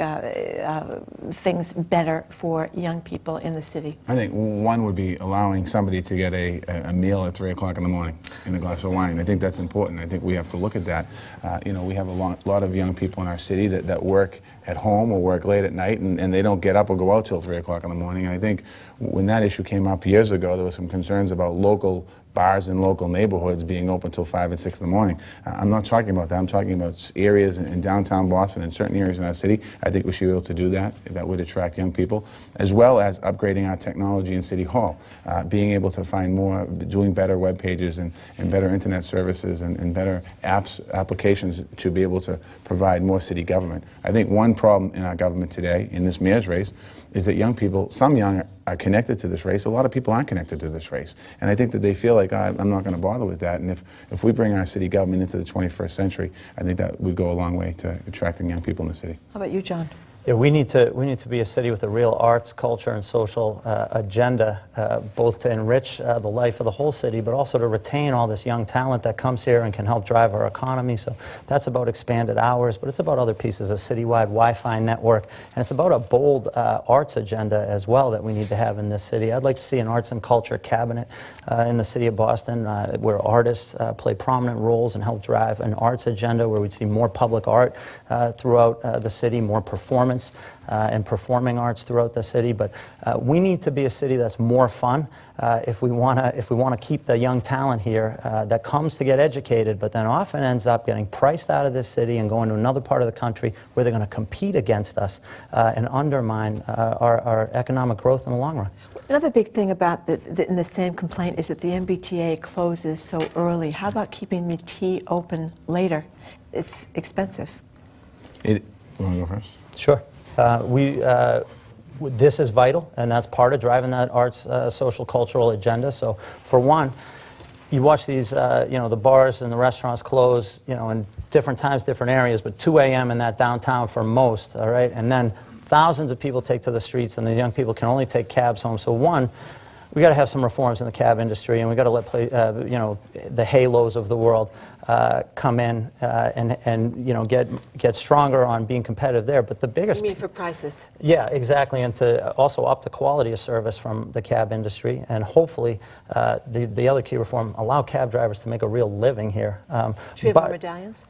things better for young people in the city? I think one would be allowing somebody to get a meal at 3 o'clock in the morning and a glass of wine. I think that's important. I think we have to look at that. We have a lot of young people in our city that work at home or work late at night, and they don't get up or go out till 3 o'clock in the morning. I think when that issue came up years ago, there were some concerns about local bars in local neighborhoods being open till 5 and 6 in the morning. I'm not talking about that. I'm talking about areas in downtown Boston and certain areas in our city. I think we should be able to do that. That would attract young people, as well as upgrading our technology in City Hall, being able to find more, doing better web pages and better internet services and better applications to be able to provide more city government. I think one problem in our government today, in this mayor's race, is that young people, some young are connected to this race, a lot of people aren't connected to this race. And I think that they feel like, I'm not going to bother with that. And if we bring our city government into the 21st century, I think that would go a long way to attracting young people in the city. How about you, John? Yeah, we need to be a city with a real arts, culture, and social agenda, both to enrich the life of the whole city, but also to retain all this young talent that comes here and can help drive our economy. So that's about expanded hours, but it's about other pieces, a citywide Wi-Fi network, and it's about a bold arts agenda as well that we need to have in this city. I'd like to see an arts and culture cabinet in the city of Boston where artists play prominent roles and help drive an arts agenda, where we'd see more public art throughout the city, more performance and performing arts throughout the city. But we need to be a city that's more fun if we want to keep the young talent here that comes to get educated, but then often ends up getting priced out of this city and going to another part of the country where they're going to compete against us and undermine our economic growth in the long run. Another big thing about in the same complaint is that the MBTA closes so early. How about keeping the T open later? It's expensive. You want to go first? Sure. This is vital, and that's part of driving that arts, social, cultural agenda. So, for one, you watch these, the bars and the restaurants close, in different times, different areas, but 2 a.m. in that downtown for most, all right? And then thousands of people take to the streets, and these young people can only take cabs home. So, one, we got to have some reforms in the cab industry, and we got to let the Halos of the world come in and get stronger on being competitive there. But the biggest, You mean for prices? Yeah, exactly, and to also up the quality of service from the cab industry, and hopefully the other key reform, allow cab drivers to make a real living here. Should we have more medallions?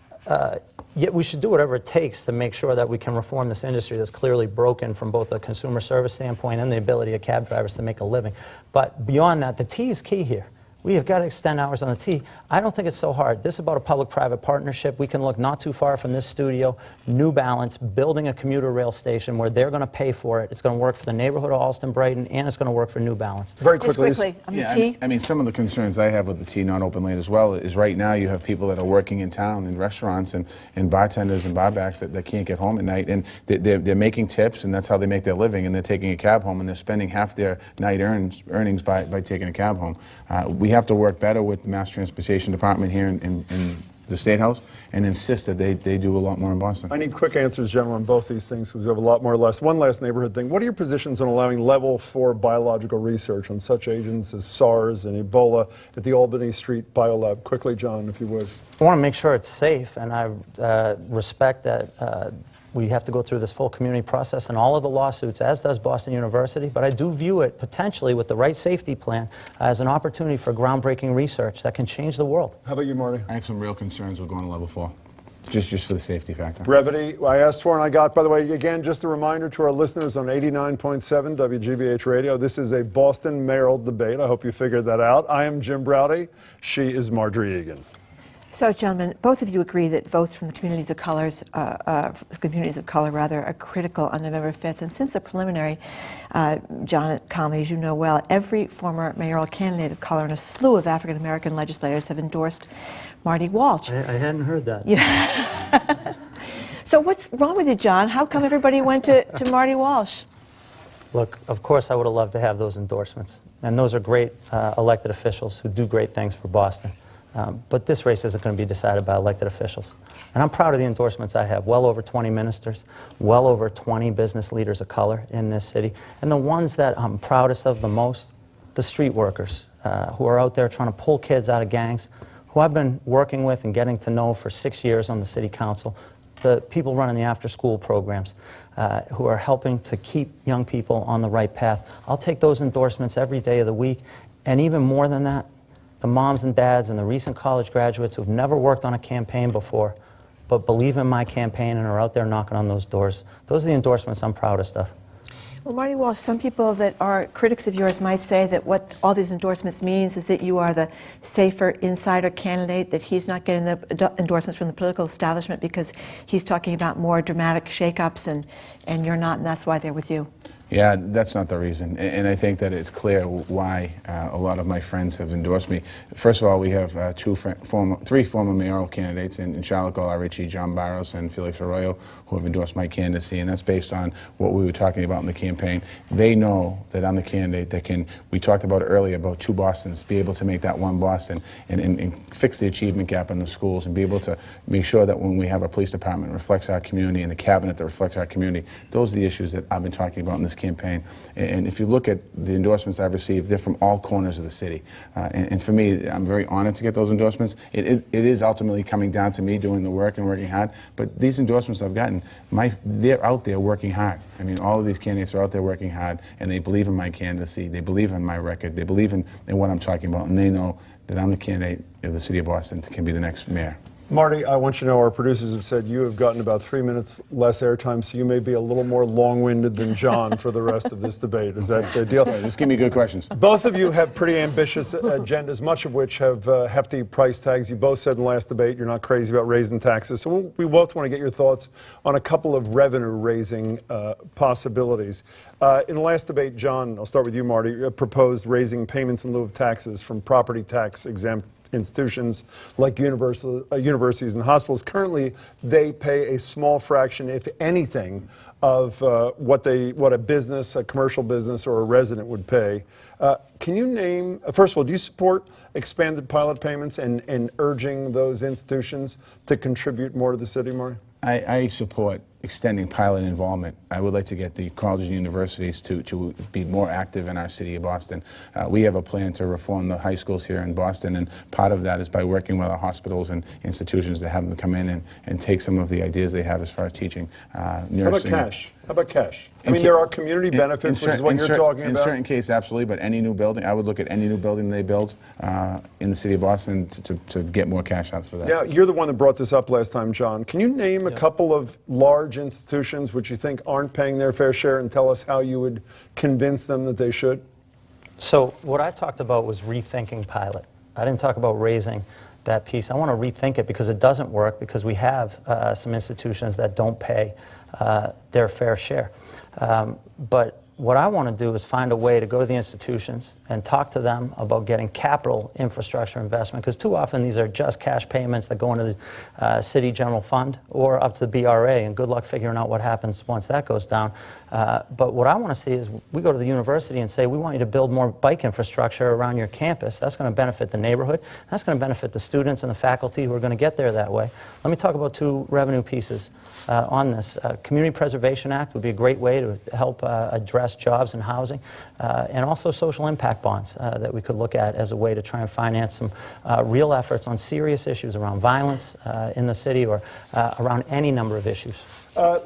Yet we should do whatever it takes to make sure that we can reform this industry that's clearly broken from both a consumer service standpoint and the ability of cab drivers to make a living. But beyond that, the T is key here. We have got to extend hours on the T. I don't think it's so hard. This is about a public-private partnership. We can look not too far from this studio, New Balance, building a commuter rail station where they're going to pay for it. It's going to work for the neighborhood of Allston, Brighton, and it's going to work for New Balance. Very Just quickly, on the T. I mean, some of the concerns I have with the T not open late as well is right now you have people that are working in town in restaurants and bartenders and barbacks that can't get home at night, and they're making tips, and that's how they make their living, and they're taking a cab home, and they're spending half their night earnings by taking a cab home. We have to work better with the Mass Transportation Department here in the State House and insist that they do a lot more in Boston. I need quick answers, gentlemen, on both these things because we have a lot more or less. One last neighborhood thing. What are your positions on allowing level 4 biological research on such agents as SARS and Ebola at the Albany Street Biolab? Quickly, John, if you would. I want to make sure it's safe, and I respect that we have to go through this full community process and all of the lawsuits, as does Boston University, but I do view it potentially with the right safety plan as an opportunity for groundbreaking research that can change the world. How about you, Marty? I have some real concerns with going to level 4, just for the safety factor. Brevity, I asked for and I got. By the way, again, just a reminder to our listeners on 89.7 WGBH Radio, this is a Boston mayoral debate. I hope you figured that out. I am Jim Braude. She is Margery Eagan. So, gentlemen, both of you agree that votes from the communities of color are critical on November 5th. And since the preliminary, John Connolly, as you know well, every former mayoral candidate of color and a slew of African American legislators have endorsed Marty Walsh. I hadn't heard that. Yeah. So what's wrong with you, John? How come everybody went to Marty Walsh? Look, of course I would have loved to have those endorsements. And those are great elected officials who do great things for Boston. But this race isn't going to be decided by elected officials. And I'm proud of the endorsements I have. Well over 20 ministers, well over 20 business leaders of color in this city. And the ones that I'm proudest of the most, the street workers who are out there trying to pull kids out of gangs, who I've been working with and getting to know for 6 years on the city council, the people running the after-school programs who are helping to keep young people on the right path. I'll take those endorsements every day of the week. And even more than that, the moms and dads and the recent college graduates who've never worked on a campaign before, but believe in my campaign and are out there knocking on those doors. Those are the endorsements I'm proudest of. Well, Marty Walsh, some people that are critics of yours might say that what all these endorsements means is that you are the safer insider candidate, that he's not getting the endorsements from the political establishment because he's talking about more dramatic shakeups and you're not, and that's why they're with you. Yeah, that's not the reason. And I think that it's clear why a lot of my friends have endorsed me. First of all, we have three former mayoral candidates in Charlotte Golarecci, John Barros, and Felix Arroyo, who have endorsed my candidacy, and that's based on what we were talking about in the campaign. They know that I'm the candidate that can, we talked about earlier about two Bostons, be able to make that one Boston and fix the achievement gap in the schools and be able to make sure that when we have a police department that reflects our community and the cabinet that reflects our community, those are the issues that I've been talking about in this campaign. And if you look at the endorsements I've received, they're from all corners of the city. And for me, I'm very honored to get those endorsements. It is ultimately coming down to me doing the work and working hard. But these endorsements I've gotten, they're out there working hard. I mean, all of these candidates are out there working hard, and they believe in my candidacy. They believe in my record. They believe in what I'm talking about, and they know that I'm the candidate of the city of Boston that can be the next mayor. Marty, I want you to know our producers have said you have gotten about 3 minutes less airtime, so you may be a little more long-winded than John for the rest of this debate. Is that the deal? Just give me good questions. Both of you have pretty ambitious agendas, much of which have hefty price tags. You both said in the last debate you're not crazy about raising taxes. So we both want to get your thoughts on a couple of revenue-raising possibilities. In the last debate, John, I'll start with you, Marty, proposed raising payments in lieu of taxes from property tax exempt institutions like universities and hospitals. Currently, they pay a small fraction, if anything, of what a business, a commercial business, or a resident would pay. Can you name, first of all, do you support expanded pilot payments and urging those institutions to contribute more to the city, Marty? I support extending pilot involvement. I would like to get the colleges and universities to be more active in our city of Boston. We have a plan to reform the high schools here in Boston, and part of that is by working with our hospitals and institutions to have them come in and take some of the ideas they have as far as teaching, nursing. How about cash? How about cash? I mean, there are community benefits, which is what you're talking about. In certain cases, absolutely, but any new building, I would look at any new building they build in the city of Boston to get more cash out for that. Now, you're the one that brought this up last time, John. Can you name a couple of large institutions which you think aren't paying their fair share and tell us how you would convince them that they should? So what I talked about was rethinking pilot. I didn't talk about raising that piece. I want to rethink it because it doesn't work, because we have some institutions that don't pay their fair share. But what I want to do is find a way to go to the institutions and talk to them about getting capital infrastructure investment, because too often these are just cash payments that go into the city general fund or up to the BRA, and good luck figuring out what happens once that goes down. But what I want to see is we go to the university and say, we want you to build more bike infrastructure around your campus. That's going to benefit the neighborhood. That's going to benefit the students and the faculty who are going to get there that way. Let me talk about two revenue pieces on this. Community Preservation Act would be a great way to help address jobs and housing, and also social impact bonds that we could look at as a way to try and finance some real efforts on serious issues around violence in the city or around any number of issues.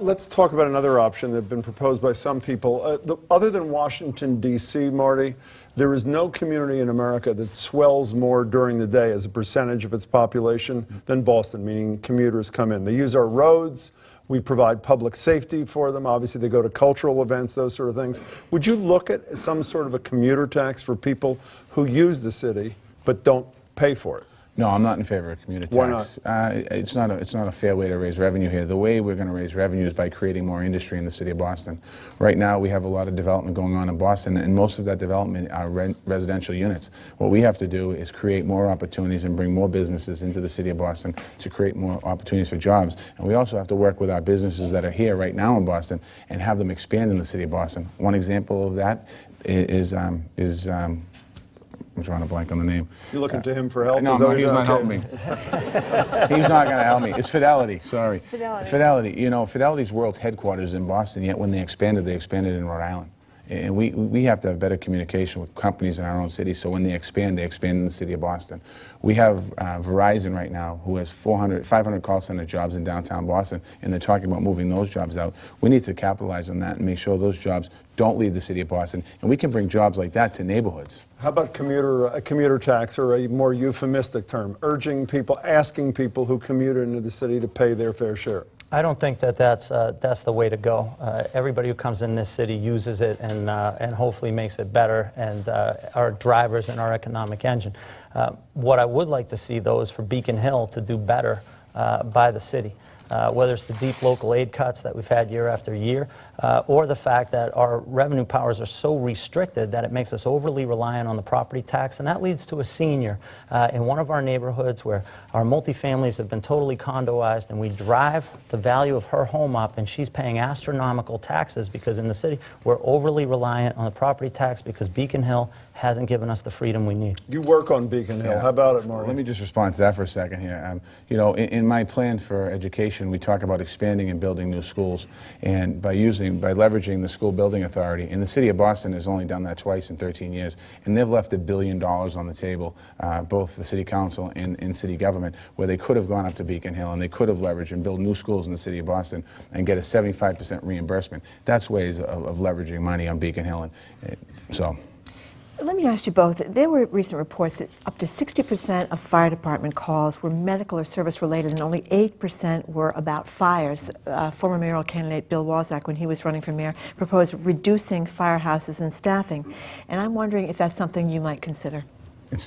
Let's talk about another option that has been proposed by some people. Other than Washington, D.C., Marty, there is no community in America that swells more during the day as a percentage of its population than Boston, meaning commuters come in. They use our roads. We provide public safety for them. Obviously, they go to cultural events, those sort of things. Would you look at some sort of a commuter tax for people who use the city but don't pay for it? No, I'm not in favor of commuter tax. Why not? It's not a fair way to raise revenue here. The way we're going to raise revenue is by creating more industry in the city of Boston. Right now, we have a lot of development going on in Boston, and most of that development are residential units. What we have to do is create more opportunities and bring more businesses into the city of Boston to create more opportunities for jobs. And we also have to work with our businesses that are here right now in Boston and have them expand in the city of Boston. One example of that is I'm drawing a blank on the name. You're looking to him for help? No, he's not helping me. He's not going to help me. It's Fidelity, sorry. Fidelity. You know, Fidelity's world headquarters is in Boston, yet when they expanded in Rhode Island. And we have to have better communication with companies in our own city, so when they expand in the city of Boston. We have Verizon right now, who has 500 call center jobs in downtown Boston, and they're talking about moving those jobs out. We need to capitalize on that and make sure those jobs don't leave the city of Boston, and we can bring jobs like that to neighborhoods. How about a commuter tax, or a more euphemistic term, urging people, asking people who commute into the city to pay their fair share? I don't think that that's the way to go. Everybody who comes in this city uses it and hopefully makes it better, and our drivers and our economic engine. What I would like to see, though, is for Beacon Hill to do better by the city. Whether it's the deep local aid cuts that we've had year after year, or the fact that our revenue powers are so restricted that it makes us overly reliant on the property tax, and that leads to a senior in one of our neighborhoods where our multifamilies have been totally condoized, and we drive the value of her home up, and she's paying astronomical taxes because in the city we're overly reliant on the property tax because Beacon Hill hasn't given us the freedom we need. You work on Beacon Hill. How about it, Marty? Let me just respond to that for a second here. You know, in my plan for education, we talk about expanding and building new schools, and by leveraging the school building authority. And the city of Boston has only done that twice in 13 years, and they've left $1 billion on the table, both the city council and city government, where they could have gone up to Beacon Hill and they could have leveraged and built new schools in the city of Boston and get a 75% reimbursement. That's ways of leveraging money on Beacon Hill, and so. Let me ask you both. There were recent reports that up to 60% of fire department calls were medical or service related, and only 8% were about fires. Former mayoral candidate Bill Walzak, when he was running for mayor, proposed reducing firehouses and staffing. And I'm wondering if that's something you might consider.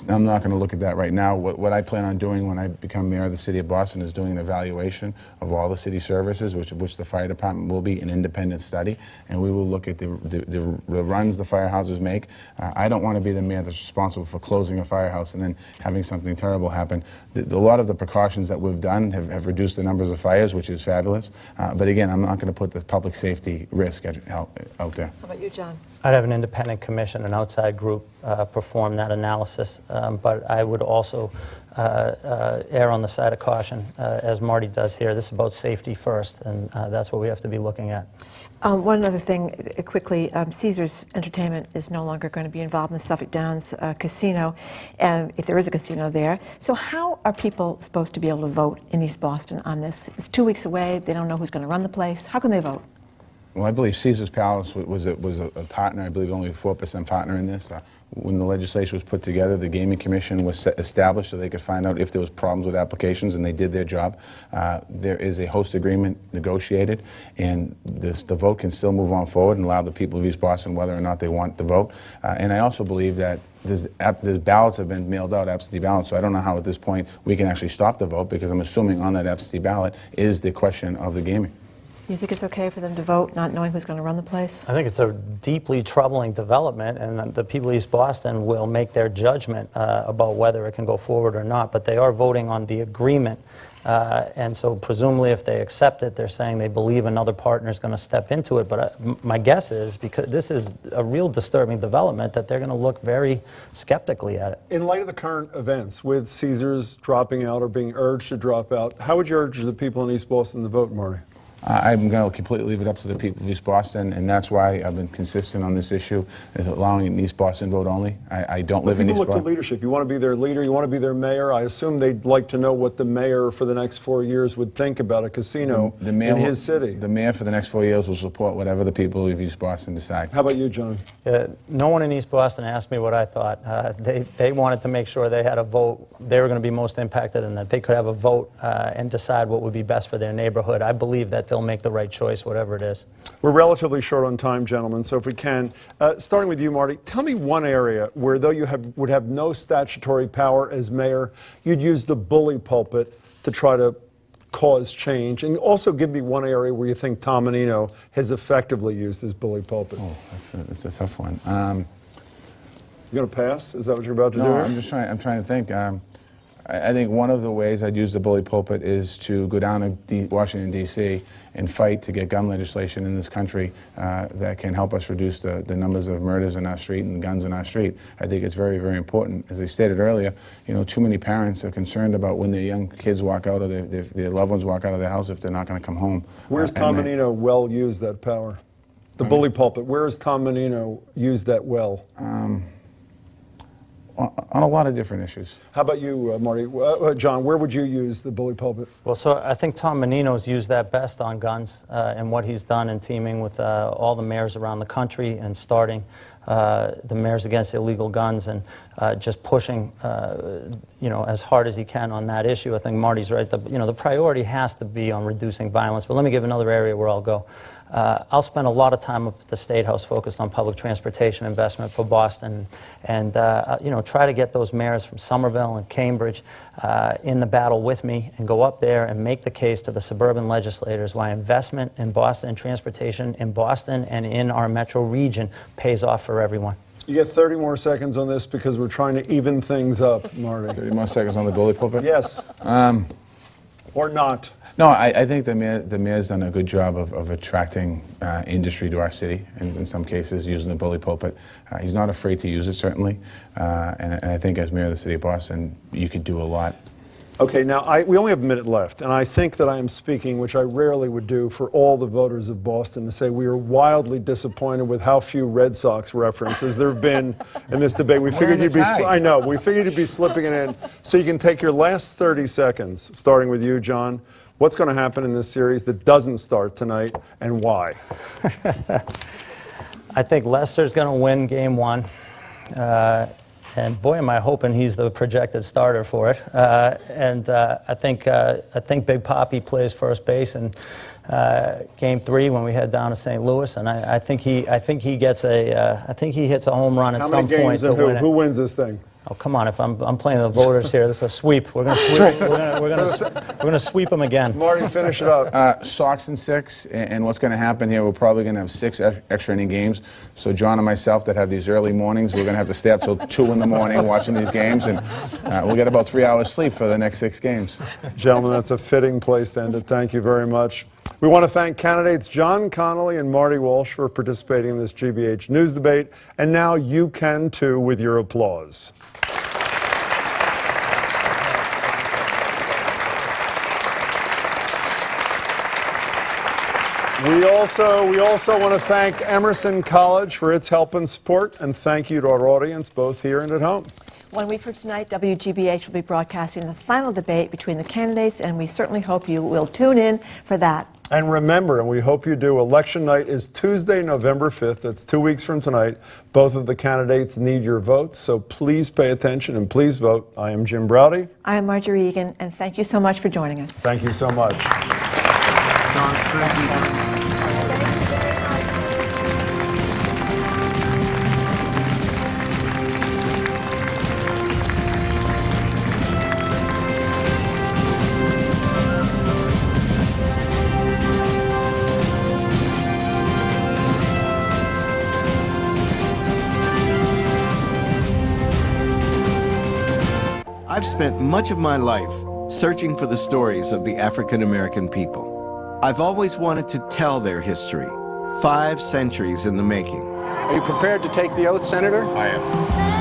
I'm not going to look at that right now. What I plan on doing when I become mayor of the city of Boston is doing an evaluation of all the city services, which the fire department will be an independent study, and we will look at the runs the firehouses make. I don't want to be the mayor that's responsible for closing a firehouse and then having something terrible happen. A lot of the precautions that we've done have reduced the numbers of fires, which is fabulous. But again, I'm not going to put the public safety risk out there. How about you, John? I'd have an independent commission, an outside group, perform that analysis, but I would also err on the side of caution, as Marty does here. This is about safety first, and that's what we have to be looking at. One other thing, quickly, Caesars Entertainment is no longer going to be involved in the Suffolk Downs casino, if there is a casino there. So how are people supposed to be able to vote in East Boston on this? It's 2 weeks away. They don't know who's going to run the place. How can they vote? Well, I believe Caesar's Palace was a partner. I believe only a 4% partner in this. When the legislation was put together, the Gaming Commission was established so they could find out if there was problems with applications, and they did their job. There is a host agreement negotiated, and the vote can still move on forward and allow the people of East Boston whether or not they want the vote. And I also believe that there's ballots have been mailed out, absentee ballots, so I don't know how at this point we can actually stop the vote, because I'm assuming on that absentee ballot is the question of the gaming. You think it's okay for them to vote not knowing who's going to run the place? I think it's a deeply troubling development, and the people of East Boston will make their judgment about whether it can go forward or not, but they are voting on the agreement. And so presumably if they accept it, they're saying they believe another partner is going to step into it. But my guess is, because this is a real disturbing development, that they're going to look very skeptically at it. In light of the current events, with Caesars dropping out or being urged to drop out, how would you urge the people in East Boston to vote, Marty? I'm going to completely leave it up to the people of East Boston, and that's why I've been consistent on this issue, is allowing an East Boston vote only. I don't live in East Boston. People look to leadership. You want to be their leader, you want to be their mayor. I assume they'd like to know what the mayor for the next 4 years would think about a casino in his city. The mayor for the next 4 years will support whatever the people of East Boston decide. How about you, John? No one in East Boston asked me what I thought. They wanted to make sure they had a vote. They were going to be most impacted, and that they could have a vote and decide what would be best for their neighborhood. I believe that they'll make the right choice, whatever it is. We're relatively short on time, gentlemen, so if we can, starting with you, Marty, tell me one area where, though you would have no statutory power as mayor, you'd use the bully pulpit to try to cause change, and also give me one area where you think Tom Menino has effectively used his bully pulpit. Oh, that's a tough one. You going to pass? Is that what you're about to do? No, I'm trying to think. I think one of the ways I'd use the bully pulpit is to go down to Washington, D.C. and fight to get gun legislation in this country that can help us reduce the numbers of murders in our street and the guns in our street. I think it's very, very important. As I stated earlier, you know, too many parents are concerned about when their young kids walk out, or their loved ones walk out of their house, if they're not going to come home. Where's Tom Menino well used that power? The bully pulpit. Where has Tom Menino used that well? On a lot of different issues. How about you, Marty? John, where would you use the bully pulpit? Well, so I think Tom Menino's used that best on guns, and what he's done in teaming with all the mayors around the country and starting the Mayors Against Illegal Guns and just pushing, as hard as he can on that issue. I think Marty's right. The priority has to be on reducing violence. But let me give another area where I'll go. I'll spend a lot of time up at the State House focused on public transportation investment for Boston, and try to get those mayors from Somerville and Cambridge in the battle with me and go up there and make the case to the suburban legislators why investment in Boston and transportation in Boston and in our metro region pays off for everyone. You get 30 more seconds on this because we're trying to even things up, Marty. 30 more seconds on the bully pulpit? Yes. Or not. No, I think the mayor's done a good job of attracting industry to our city, in some cases using the bully pulpit. He's not afraid to use it, certainly, and I think as mayor of the city of Boston, you could do a lot. Okay, now we only have a minute left, and I think that I am speaking, which I rarely would do, for all the voters of Boston to say we are wildly disappointed with how few Red Sox references there have been in this debate. We figured you'd be, I know, we figured you'd be slipping it in, so you can take your last 30 seconds, starting with you, John. What's going to happen in this series that doesn't start tonight, and why? I think Lester's going to win Game 1. And boy, am I hoping he's the projected starter for it. I think Big Poppy plays first base in Game 3 when we head down to St. Louis, and I think he hits a home run at some point to win it. Who wins this thing? Oh, come on! If I'm playing the voters here, this is a sweep. We're gonna sweep them again. Marty, finish it up. Sox in 6, and what's going to happen here? We're probably going to have 6 extra inning games. So John and myself that have these early mornings, we're going to have to stay up till 2 in the morning watching these games, and we'll get about 3 hours sleep for the next 6 games. Gentlemen, that's a fitting place to end it. Thank you very much. We want to thank candidates John Connolly and Marty Walsh for participating in this GBH News debate, and now you can too with your applause. We also want to thank Emerson College for its help and support, and thank you to our audience, both here and at home. 1 week from tonight, WGBH will be broadcasting the final debate between the candidates, and we certainly hope you will tune in for that. And remember, and we hope you do, election night is Tuesday, November 5th. That's 2 weeks from tonight. Both of the candidates need your votes, so please pay attention and please vote. I am Jim Braude. I am Margery Eagan, and thank you so much for joining us. Thank you so much. John, thank you. I've spent much of my life searching for the stories of the African American people. I've always wanted to tell their history, 5 centuries in the making. Are you prepared to take the oath, Senator? I am.